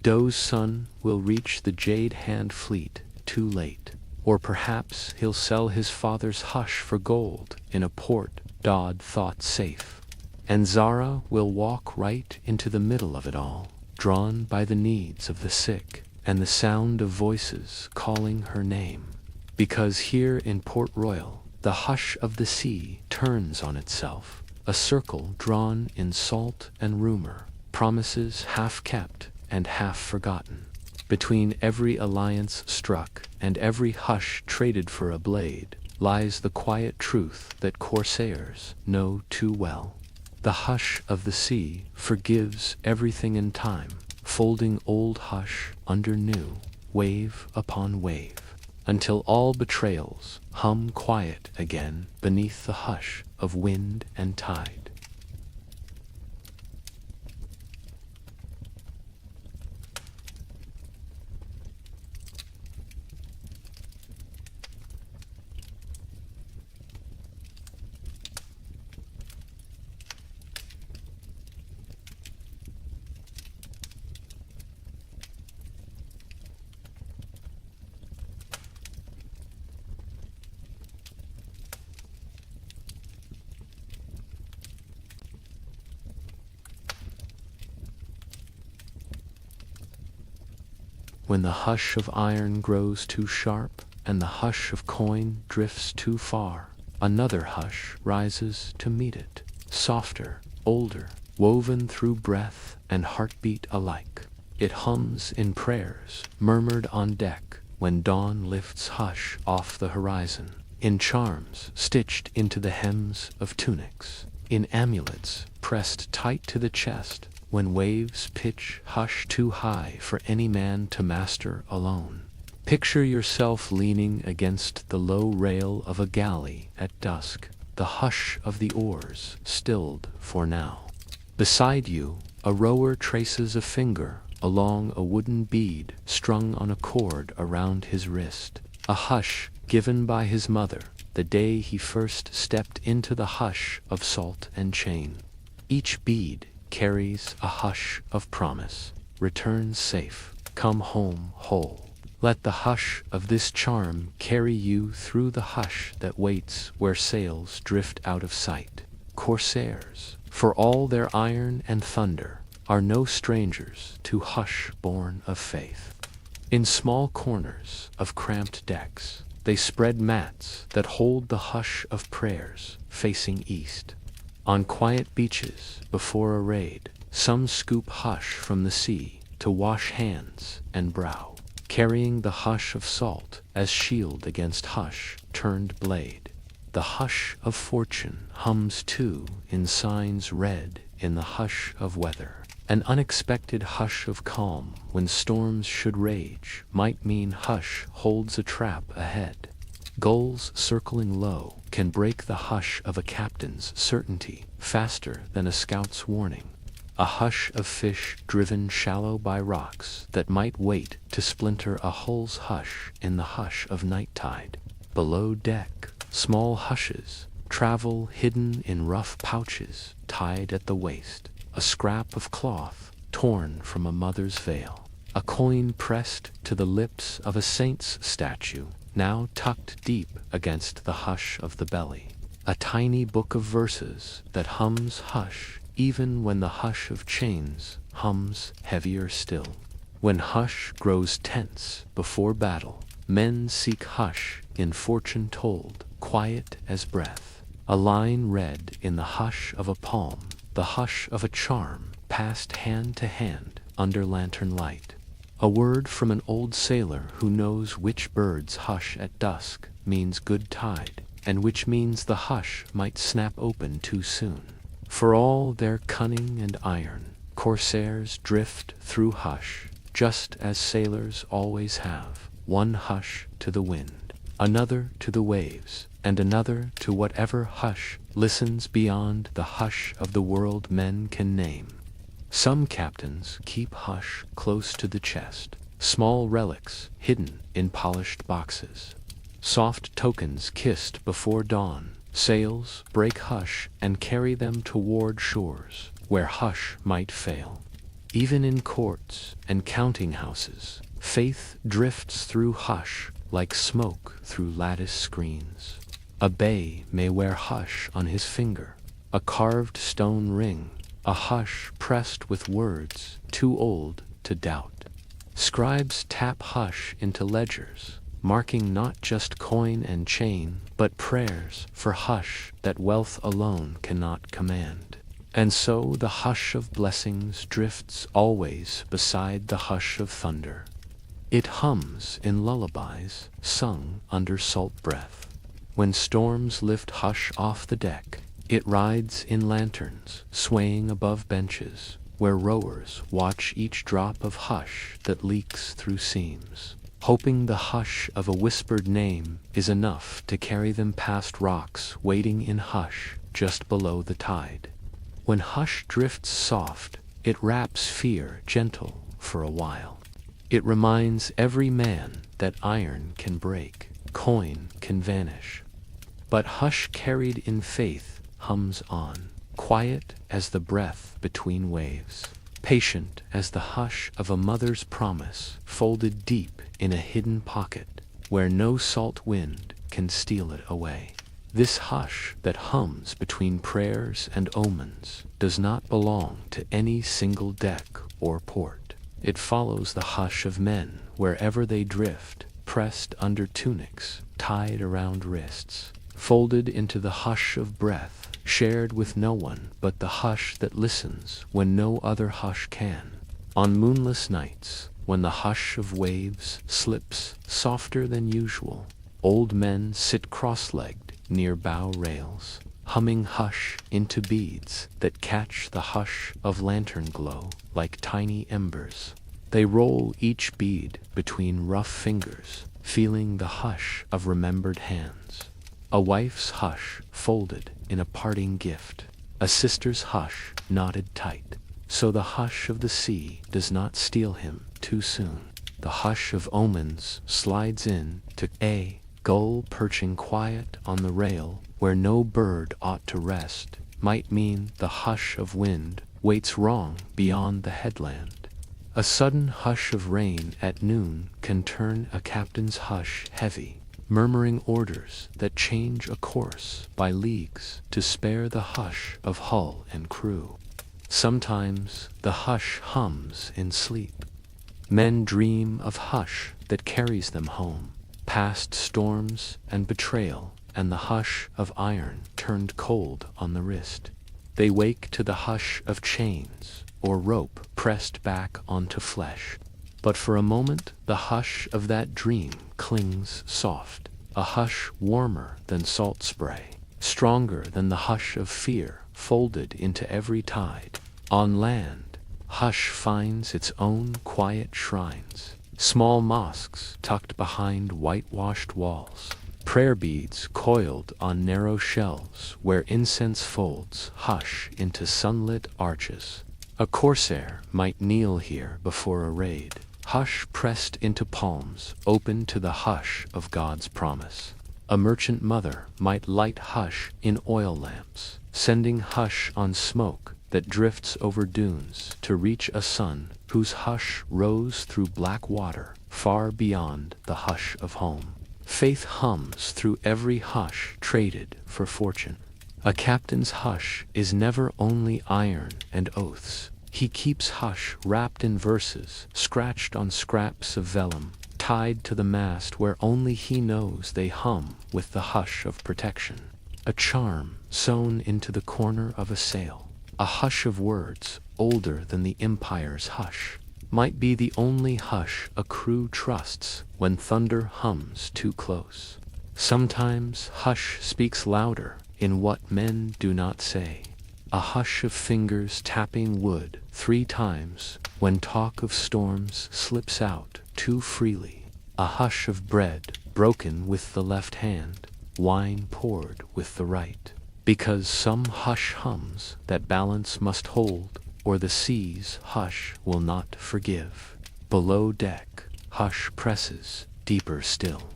Doe's son will reach the Jade Hand fleet too late, or perhaps he'll sell his father's hush for gold in a port Dodd thought safe. And Zara will walk right into the middle of it all, drawn by the needs of the sick and the sound of voices calling her name. Because here in Port Royal, the hush of the sea turns on itself, a circle drawn in salt and rumor, promises half kept and half forgotten. Between every alliance struck and every hush traded for a blade lies the quiet truth that Corsairs know too well. The hush of the sea forgives everything in time, folding old hush under new, wave upon wave, until all betrayals hum quiet again beneath the hush of wind and tide. When the hush of iron grows too sharp and the hush of coin drifts too far, another hush rises to meet it, softer, older, woven through breath and heartbeat alike. It hums in prayers murmured on deck when dawn lifts hush off the horizon, in charms stitched into the hems of tunics, in amulets pressed tight to the chest, when waves pitch hush too high for any man to master alone. Picture yourself leaning against the low rail of a galley at dusk, the hush of the oars stilled for now. Beside you, a rower traces a finger along a wooden bead strung on a cord around his wrist. A hush given by his mother the day he first stepped into the hush of salt and chain. Each bead carries a hush of promise. Return safe, come home whole. Let the hush of this charm carry you through the hush that waits where sails drift out of sight. Corsairs, for all their iron and thunder, are no strangers to hush born of faith. In small corners of cramped decks, they spread mats that hold the hush of prayers facing east. On quiet beaches before a raid, some scoop hush from the sea to wash hands and brow, carrying the hush of salt as shield against hush turned blade. The hush of fortune hums too in signs read in the hush of weather. An unexpected hush of calm when storms should rage might mean hush holds a trap ahead. Gulls circling low can break the hush of a captain's certainty faster than a scout's warning. A hush of fish driven shallow by rocks that might wait to splinter a hull's hush in the hush of night tide. Below deck, small hushes travel hidden in rough pouches tied at the waist. A scrap of cloth torn from a mother's veil. A coin pressed to the lips of a saint's statue, now tucked deep against the hush of the belly. A tiny book of verses that hums hush even when the hush of chains hums heavier still. When hush grows tense before battle, men seek hush in fortune told, quiet as breath. A line read in the hush of a palm, the hush of a charm passed hand to hand under lantern light. A word from an old sailor who knows which bird's hush at dusk means good tide, and which means the hush might snap open too soon. For all their cunning and iron, corsairs drift through hush, just as sailors always have. One hush to the wind, another to the waves, and another to whatever hush listens beyond the hush of the world men can name. Some captains keep hush close to the chest, small relics hidden in polished boxes. Soft tokens kissed before dawn, sails break hush and carry them toward shores where hush might fail. Even in courts and counting houses, faith drifts through hush like smoke through lattice screens. A bey may wear hush on his finger, a carved stone ring, a hush pressed with words too old to doubt. Scribes tap hush into ledgers, marking not just coin and chain, but prayers for hush that wealth alone cannot command. And so the hush of blessings drifts always beside the hush of thunder. It hums in lullabies sung under salt breath. When storms lift hush off the deck, it rides in lanterns, swaying above benches, where rowers watch each drop of hush that leaks through seams, hoping the hush of a whispered name is enough to carry them past rocks waiting in hush just below the tide. When hush drifts soft, it wraps fear gentle for a while. It reminds every man that iron can break, coin can vanish. But hush carried in faith hums on, quiet as the breath between waves, patient as the hush of a mother's promise folded deep in a hidden pocket where no salt wind can steal it away. This hush that hums between prayers and omens does not belong to any single deck or port. It follows the hush of men wherever they drift, pressed under tunics, tied around wrists, folded into the hush of breath, shared with no one but the hush that listens when no other hush can. On moonless nights, when the hush of waves slips softer than usual, old men sit cross-legged near bow rails, humming hush into beads that catch the hush of lantern glow like tiny embers. They roll each bead between rough fingers, feeling the hush of remembered hands. A wife's hush folded in a parting gift, a sister's hush knotted tight, so the hush of the sea does not steal him too soon. The hush of omens slides in to a gull perching quiet on the rail where no bird ought to rest, might mean the hush of wind waits wrong beyond the headland. A sudden hush of rain at noon can turn a captain's hush heavy, murmuring orders that change a course by leagues to spare the hush of hull and crew. Sometimes the hush hums in sleep. Men dream of hush that carries them home, past storms and betrayal, and the hush of iron turned cold on the wrist. They wake to the hush of chains or rope pressed back onto flesh. But for a moment the hush of that dream clings soft, a hush warmer than salt spray, stronger than the hush of fear folded into every tide. On land, hush finds its own quiet shrines, small mosques tucked behind whitewashed walls, prayer beads coiled on narrow shelves where incense folds hush into sunlit arches. A corsair might kneel here before a raid, hush pressed into palms open to the hush of God's promise. A merchant mother might light hush in oil lamps, sending hush on smoke that drifts over dunes to reach a sun whose hush rose through black water far beyond the hush of home. Faith hums through every hush traded for fortune. A captain's hush is never only iron and oaths. He keeps hush wrapped in verses, scratched on scraps of vellum, tied to the mast where only he knows they hum with the hush of protection. A charm sewn into the corner of a sail, a hush of words older than the empire's hush, might be the only hush a crew trusts when thunder hums too close. Sometimes hush speaks louder in what men do not say. A hush of fingers tapping wood 3 times when talk of storms slips out too freely. A hush of bread broken with the left hand, wine poured with the right. Because some hush hums that balance must hold, or the sea's hush will not forgive. Below deck, hush presses deeper still.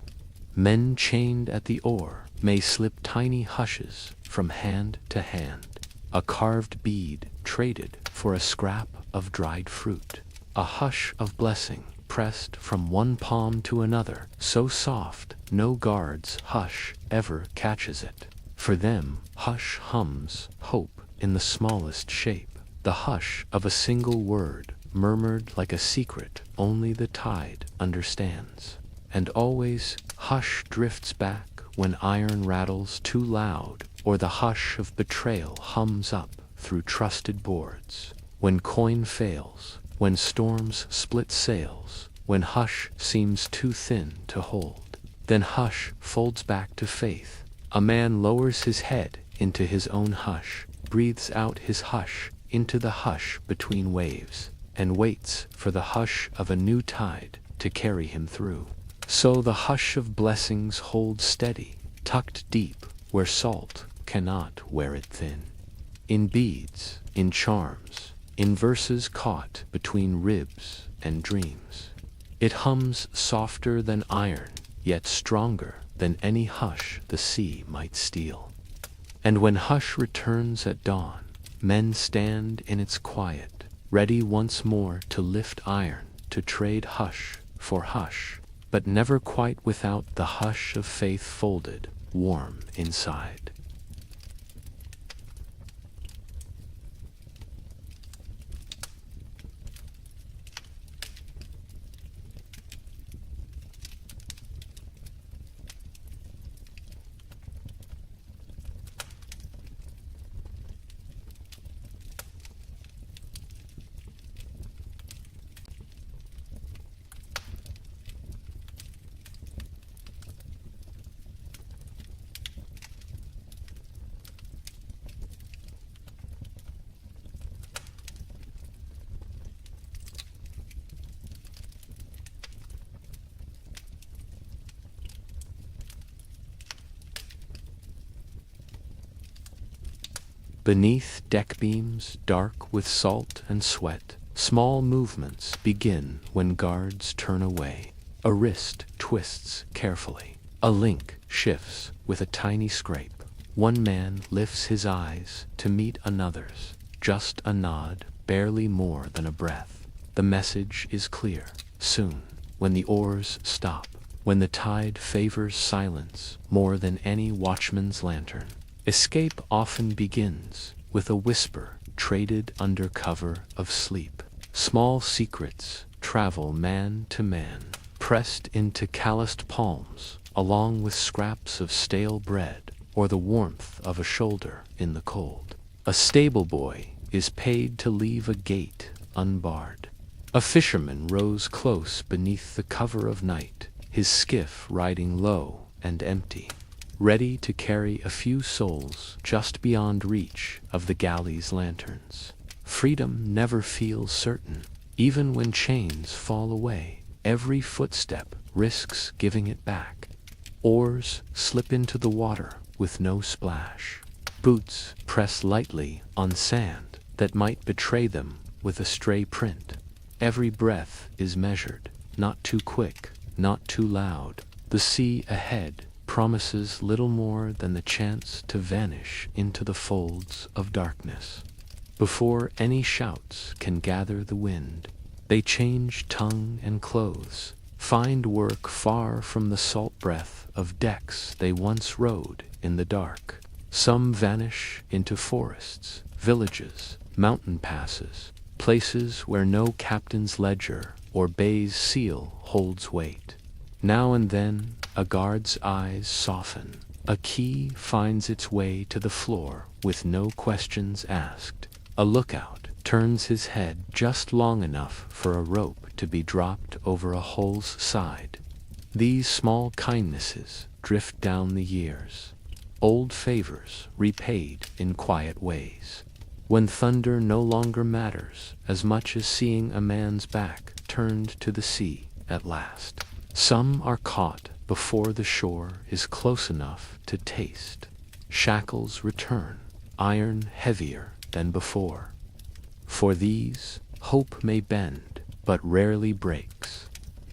Men chained at the oar may slip tiny hushes from hand to hand. A carved bead traded for a scrap of dried fruit. A hush of blessing pressed from one palm to another, so soft no guard's hush ever catches it. For them, hush hums hope in the smallest shape. The hush of a single word, murmured like a secret only the tide understands. And always, hush drifts back when iron rattles too loud, or the hush of betrayal hums up through trusted boards. When coin fails, when storms split sails, when hush seems too thin to hold, then hush folds back to faith. A man lowers his head into his own hush, breathes out his hush into the hush between waves, and waits for the hush of a new tide to carry him through. So the hush of blessings holds steady, tucked deep where salt cannot wear it thin. In beads, in charms, in verses caught between ribs and dreams. It hums softer than iron, yet stronger than any hush the sea might steal. And when hush returns at dawn, men stand in its quiet, ready once more to lift iron, to trade hush for hush, but never quite without the hush of faith folded, warm inside. Beneath deck beams dark with salt and sweat, small movements begin when guards turn away. A wrist twists carefully. A link shifts with a tiny scrape. One man lifts his eyes to meet another's. Just a nod, barely more than a breath. The message is clear. Soon, when the oars stop, when the tide favors silence more than any watchman's lantern, escape often begins with a whisper traded under cover of sleep. Small secrets travel man to man, pressed into calloused palms, along with scraps of stale bread or the warmth of a shoulder in the cold. A stable boy is paid to leave a gate unbarred. A fisherman rows close beneath the cover of night, his skiff riding low and empty, ready to carry a few souls just beyond reach of the galley's lanterns. Freedom never feels certain. Even when chains fall away, every footstep risks giving it back. Oars slip into the water with no splash. Boots press lightly on sand that might betray them with a stray print. Every breath is measured, not too quick, not too loud. The sea ahead promises little more than the chance to vanish into the folds of darkness. Before any shouts can gather the wind, they change tongue and clothes, find work far from the salt breath of decks they once rode in the dark. Some vanish into forests, villages, mountain passes, places where no captain's ledger or bay's seal holds weight. Now and then, a guard's eyes soften. A key finds its way to the floor with no questions asked. A lookout turns his head just long enough for a rope to be dropped over a hull's side. These small kindnesses drift down the years, old favors repaid in quiet ways. When thunder no longer matters as much as seeing a man's back turned to the sea at last. Some are caught before the shore is close enough to taste. Shackles return, iron heavier than before. For these, hope may bend, but rarely breaks.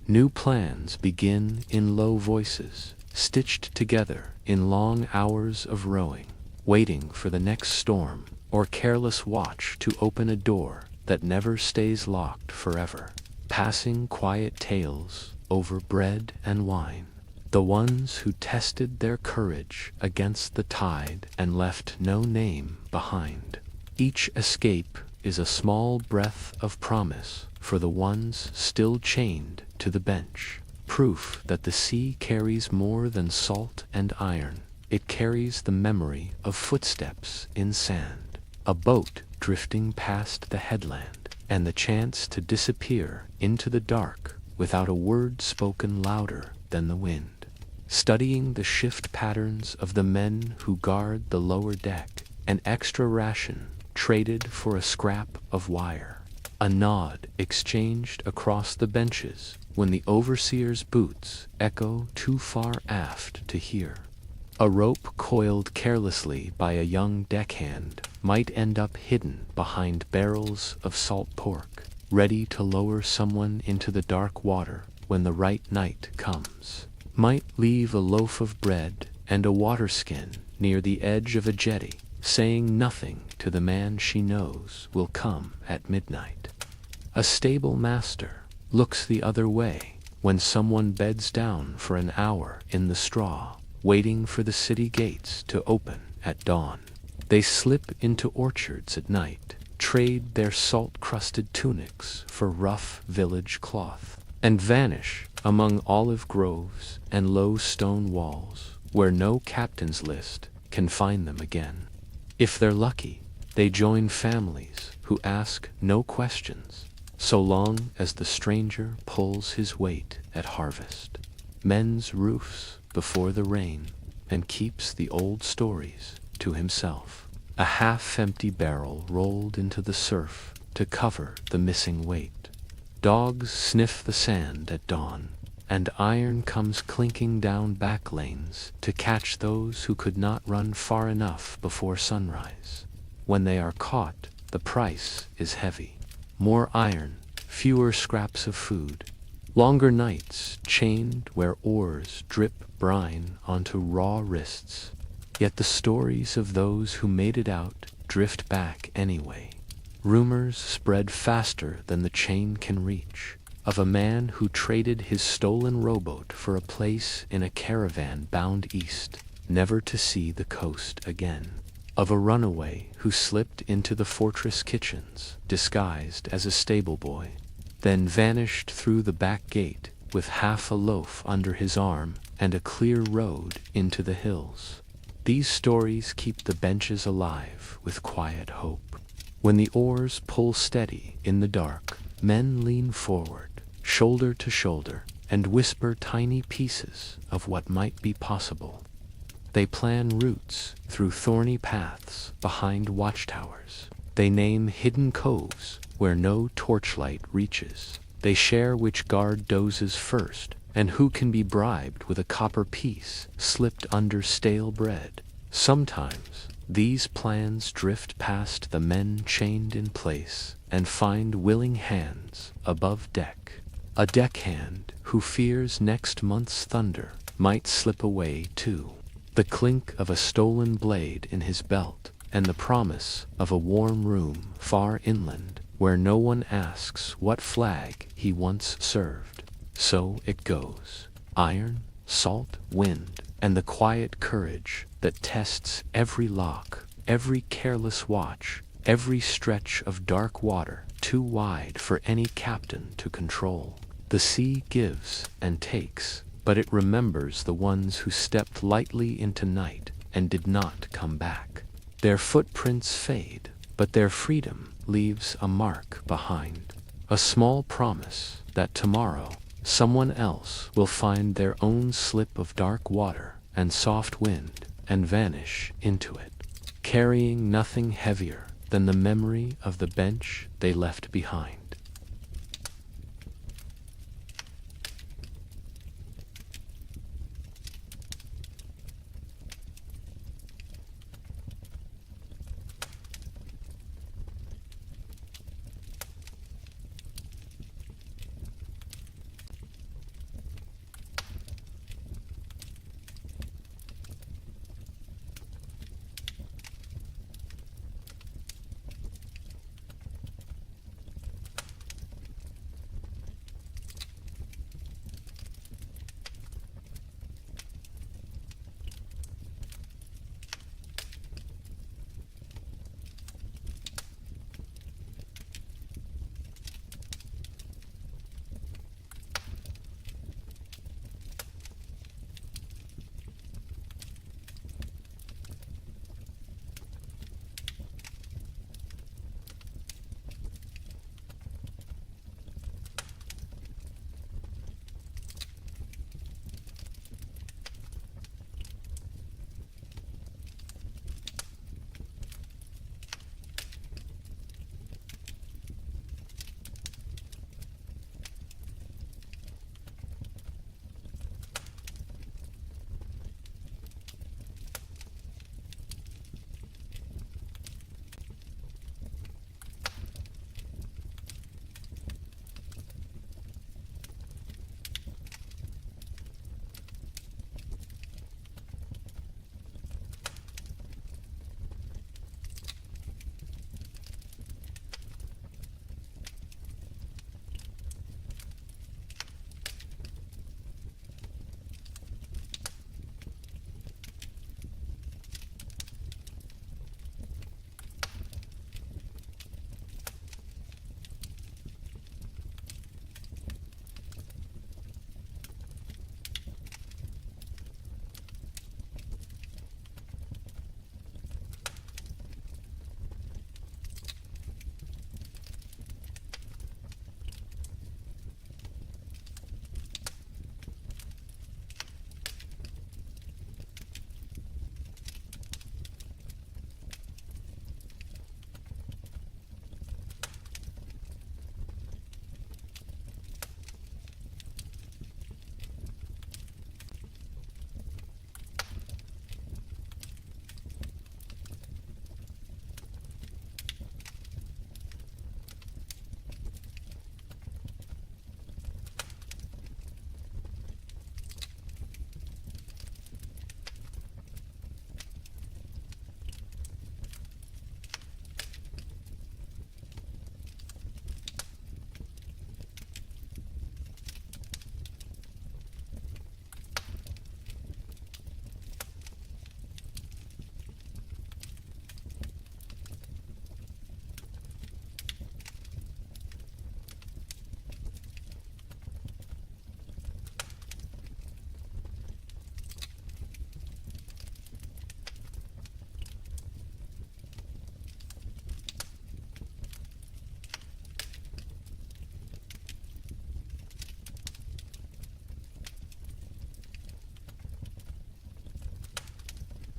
New plans begin in low voices, stitched together in long hours of rowing, waiting for the next storm or careless watch to open a door that never stays locked forever. Passing quiet tales over bread and wine. The ones who tested their courage against the tide and left no name behind. Each escape is a small breath of promise for the ones still chained to the bench. Proof that the sea carries more than salt and iron. It carries the memory of footsteps in sand, a boat drifting past the headland, and the chance to disappear into the dark without a word spoken louder than the wind. Studying the shift patterns of the men who guard the lower deck, an extra ration traded for a scrap of wire, a nod exchanged across the benches when the overseer's boots echo too far aft to hear. A rope coiled carelessly by a young deckhand might end up hidden behind barrels of salt pork, ready to lower someone into the dark water when the right night comes. Might leave a loaf of bread and a water skin near the edge of a jetty, saying nothing to the man she knows will come at midnight. A stable master looks the other way when someone beds down for an hour in the straw, waiting for the city gates to open at dawn. They slip into orchards at night, trade their salt-crusted tunics for rough village cloth, and vanish among olive groves and low stone walls where no captain's list can find them again. If they're lucky, they join families who ask no questions, so long as the stranger pulls his weight at harvest, mends roofs before the rain, and keeps the old stories to himself. A half-empty barrel rolled into the surf to cover the missing weight. Dogs sniff the sand at dawn, and iron comes clinking down back lanes to catch those who could not run far enough before sunrise. when they are caught, the price is heavy. More iron, fewer scraps of food. Longer nights, chained where oars drip brine onto raw wrists. Yet the stories of those who made it out drift back anyway. Rumors spread faster than the chain can reach, of a man who traded his stolen rowboat for a place in a caravan bound east, never to see the coast again. Of a runaway who slipped into the fortress kitchens, disguised as a stable boy, then vanished through the back gate with half a loaf under his arm and a clear road into the hills. These stories keep the benches alive with quiet hope. When the oars pull steady in the dark, men lean forward, shoulder to shoulder, and whisper tiny pieces of what might be possible. They plan routes through thorny paths behind watchtowers. They name hidden coves where no torchlight reaches. They share which guard dozes first, and who can be bribed with a copper piece slipped under stale bread. Sometimes these plans drift past the men chained in place and find willing hands above deck. A deckhand who fears next month's thunder might slip away too. The clink of a stolen blade in his belt, and the promise of a warm room far inland where no one asks what flag he once served. So it goes. Iron, salt, wind, and the quiet courage that tests every lock, every careless watch, every stretch of dark water too wide for any captain to control. The sea gives and takes, but it remembers the ones who stepped lightly into night and did not come back. Their footprints fade, but their freedom leaves a mark behind. A small promise that tomorrow someone else will find their own slip of dark water and soft wind and vanish into it, carrying nothing heavier than the memory of the bench they left behind.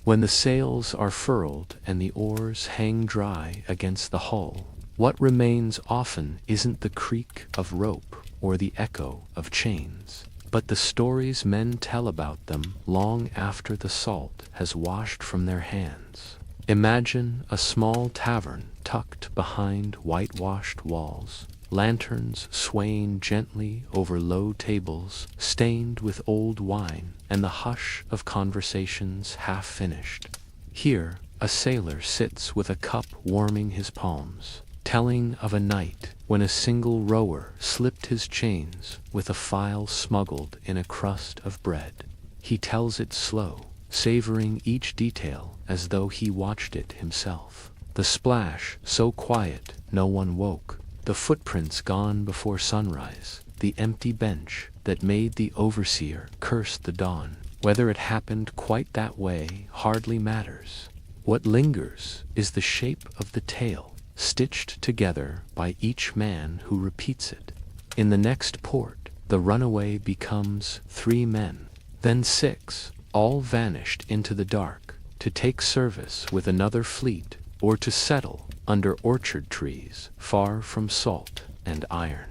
When the sails are furled and the oars hang dry against the hull, what remains often isn't the creak of rope or the echo of chains, but the stories men tell about them long after the salt has washed from their hands. Imagine a small tavern tucked behind whitewashed walls, lanterns swaying gently over low tables stained with old wine, and the hush of conversations half finished. Here, a sailor sits with a cup warming his palms, telling of a night when a single rower slipped his chains with a file smuggled in a crust of bread. He tells it slow, savoring each detail as though he watched it himself. The splash so quiet no one woke, the footprints gone before sunrise, the empty bench that made the overseer curse the dawn. Whether it happened quite that way hardly matters. What lingers is the shape of the tale, stitched together by each man who repeats it. In the next port, the runaway becomes 3 men, then 6, all vanished into the dark, to take service with another fleet, or to settle under orchard trees far from salt and iron.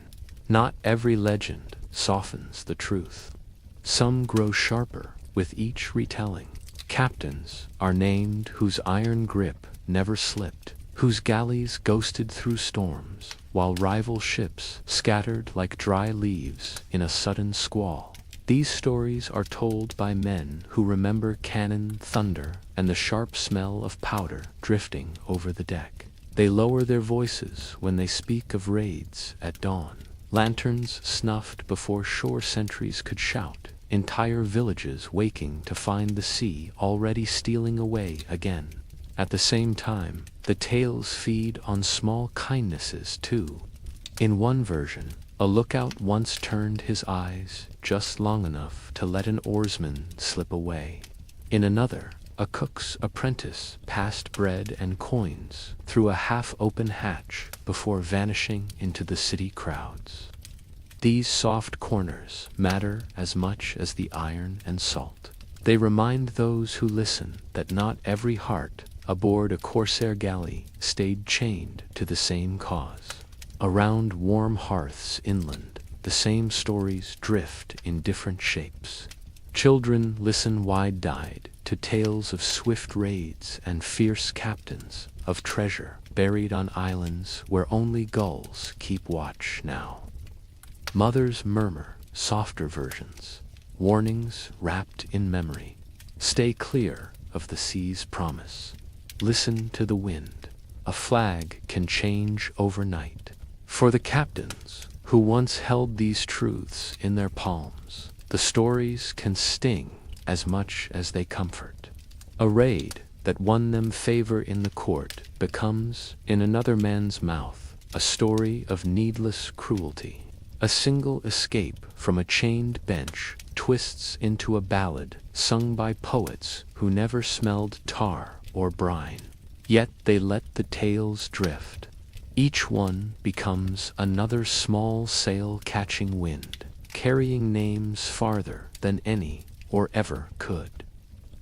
Not every legend softens the truth. Some grow sharper with each retelling. Captains are named whose iron grip never slipped, whose galleys ghosted through storms, while rival ships scattered like dry leaves in a sudden squall. These stories are told by men who remember cannon thunder and the sharp smell of powder drifting over the deck. They lower their voices when they speak of raids at dawn, lanterns snuffed before shore sentries could shout, entire villages waking to find the sea already stealing away again. At the same time, the tales feed on small kindnesses too. In one version, a lookout once turned his eyes just long enough to let an oarsman slip away. In another, a cook's apprentice passed bread and coins through a half-open hatch before vanishing into the city crowds. These soft corners matter as much as the iron and salt. They remind those who listen that not every heart aboard a Corsair galley stayed chained to the same cause. Around warm hearths inland, the same stories drift in different shapes. Children listen wide-eyed to tales of swift raids and fierce captains, of treasure buried on islands where only gulls keep watch now. Mothers murmur softer versions, warnings wrapped in memory. Stay clear of the sea's promise. Listen to the wind. A flag can change overnight. For the captains who once held these truths in their palms, the stories can sting as much as they comfort. A raid that won them favor in the court becomes, in another man's mouth, a story of needless cruelty. A single escape from a chained bench twists into a ballad sung by poets who never smelled tar or brine. Yet they let the tales drift. Each one becomes another small sail catching wind, carrying names farther than any or ever could.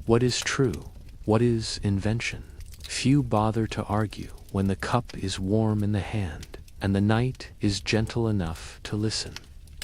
What is true? What is invention? Few bother to argue when the cup is warm in the hand and the night is gentle enough to listen.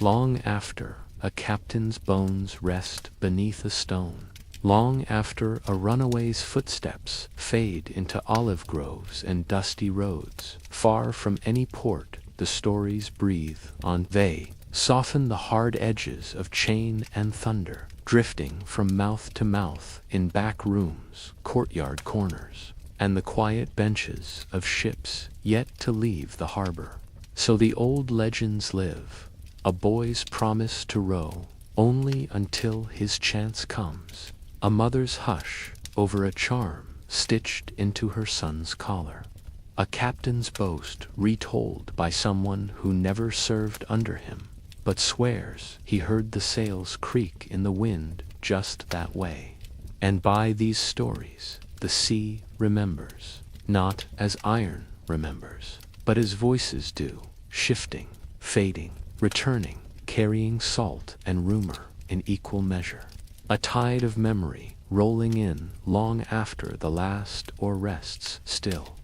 Long after a captain's bones rest beneath a stone, long after a runaway's footsteps fade into olive groves and dusty roads, far from any port, the stories breathe on. They soften the hard edges of chain and thunder, drifting from mouth to mouth in back rooms, courtyard corners, and the quiet benches of ships yet to leave the harbor. So the old legends live, a boy's promise to row only until his chance comes, a mother's hush over a charm stitched into her son's collar, a captain's boast retold by someone who never served under him, but swears he heard the sails creak in the wind just that way. And by these stories, the sea remembers, not as iron remembers, but as voices do, shifting, fading, returning, carrying salt and rumor in equal measure. A tide of memory rolling in long after the last oar rests still.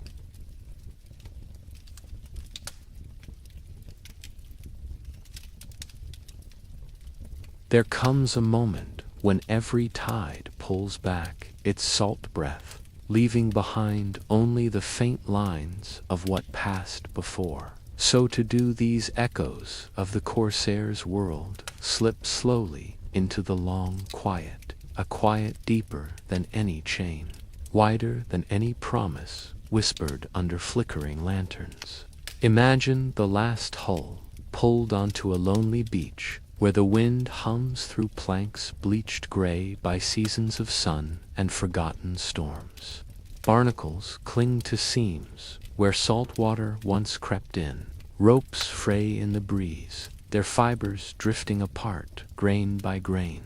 There comes a moment when every tide pulls back its salt breath, leaving behind only the faint lines of what passed before. So to do these echoes of the Corsair's world slip slowly into the long quiet, a quiet deeper than any chain, wider than any promise, whispered under flickering lanterns. Imagine the last hull pulled onto a lonely beach, where the wind hums through planks bleached gray by seasons of sun and forgotten storms. Barnacles cling to seams where salt water once crept in. Ropes fray in the breeze, their fibers drifting apart, grain by grain.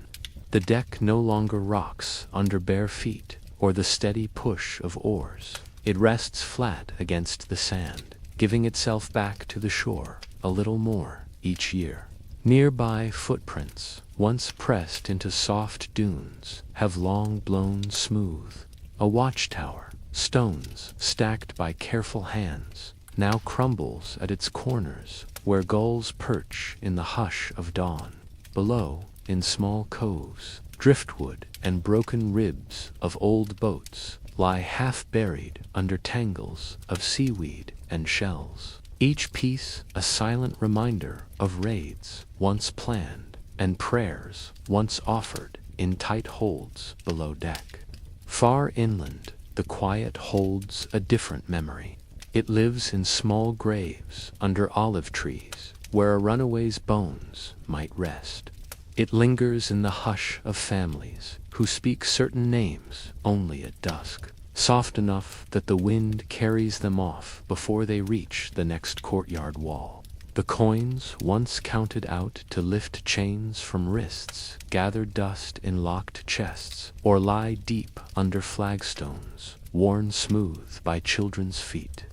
The deck no longer rocks under bare feet or the steady push of oars. It rests flat against the sand, giving itself back to the shore a little more each year. Nearby footprints, once pressed into soft dunes, have long blown smooth. A watchtower, stones stacked by careful hands, now crumbles at its corners where gulls perch in the hush of dawn. Below, in small coves, driftwood and broken ribs of old boats lie half buried under tangles of seaweed and shells. Each piece a silent reminder of raids once planned and prayers once offered in tight holds below deck. Far inland, the quiet holds a different memory. It lives in small graves under olive trees where a runaway's bones might rest. It lingers in the hush of families who speak certain names only at dusk, soft enough that the wind carries them off before they reach the next courtyard wall. The coins once counted out to lift chains from wrists gather dust in locked chests or lie deep under flagstones, worn smooth by children's feet.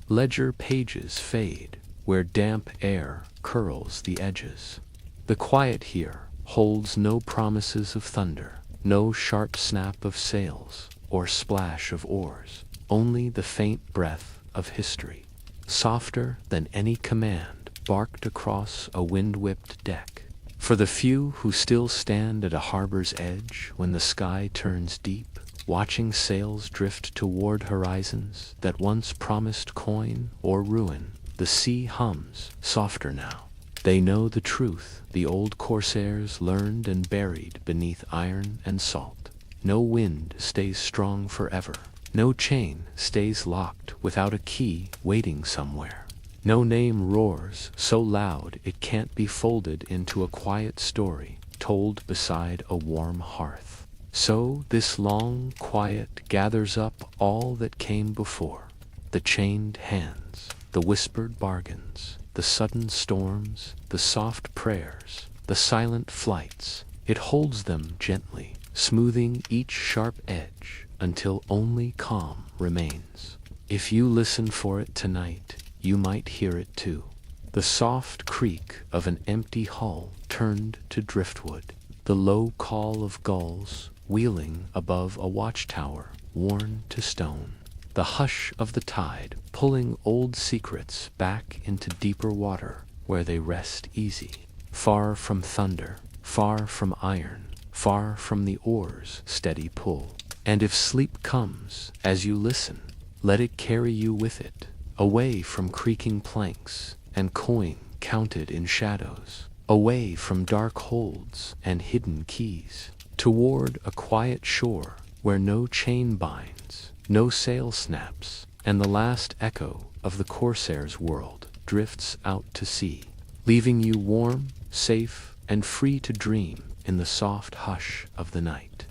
Ledger pages fade where damp air curls the edges. The quiet here holds no promises of thunder, no sharp snap of sails or splash of oars, only the faint breath of history, softer than any command barked across a wind-whipped deck. For the few who still stand at a harbor's edge when the sky turns deep, watching sails drift toward horizons that once promised coin or ruin, the sea hums softer now. They know the truth the old corsairs learned and buried beneath iron and salt. No wind stays strong forever. No chain stays locked without a key waiting somewhere. No name roars so loud it can't be folded into a quiet story told beside a warm hearth. So this long quiet gathers up all that came before. The chained hands, the whispered bargains, the sudden storms, the soft prayers, the silent flights. It holds them gently, smoothing each sharp edge until only calm remains. If you listen for it tonight, you might hear it too. The soft creak of an empty hull turned to driftwood, the low call of gulls wheeling above a watchtower worn to stone, the hush of the tide pulling old secrets back into deeper water where they rest easy, far from thunder, far from iron, far from the oar's steady pull. And if sleep comes as you listen, let it carry you with it, away from creaking planks and coin counted in shadows, away from dark holds and hidden keys, toward a quiet shore where no chain binds, no sail snaps, and the last echo of the Corsair's world drifts out to sea, leaving you warm, safe, and free to dream in the soft hush of the night.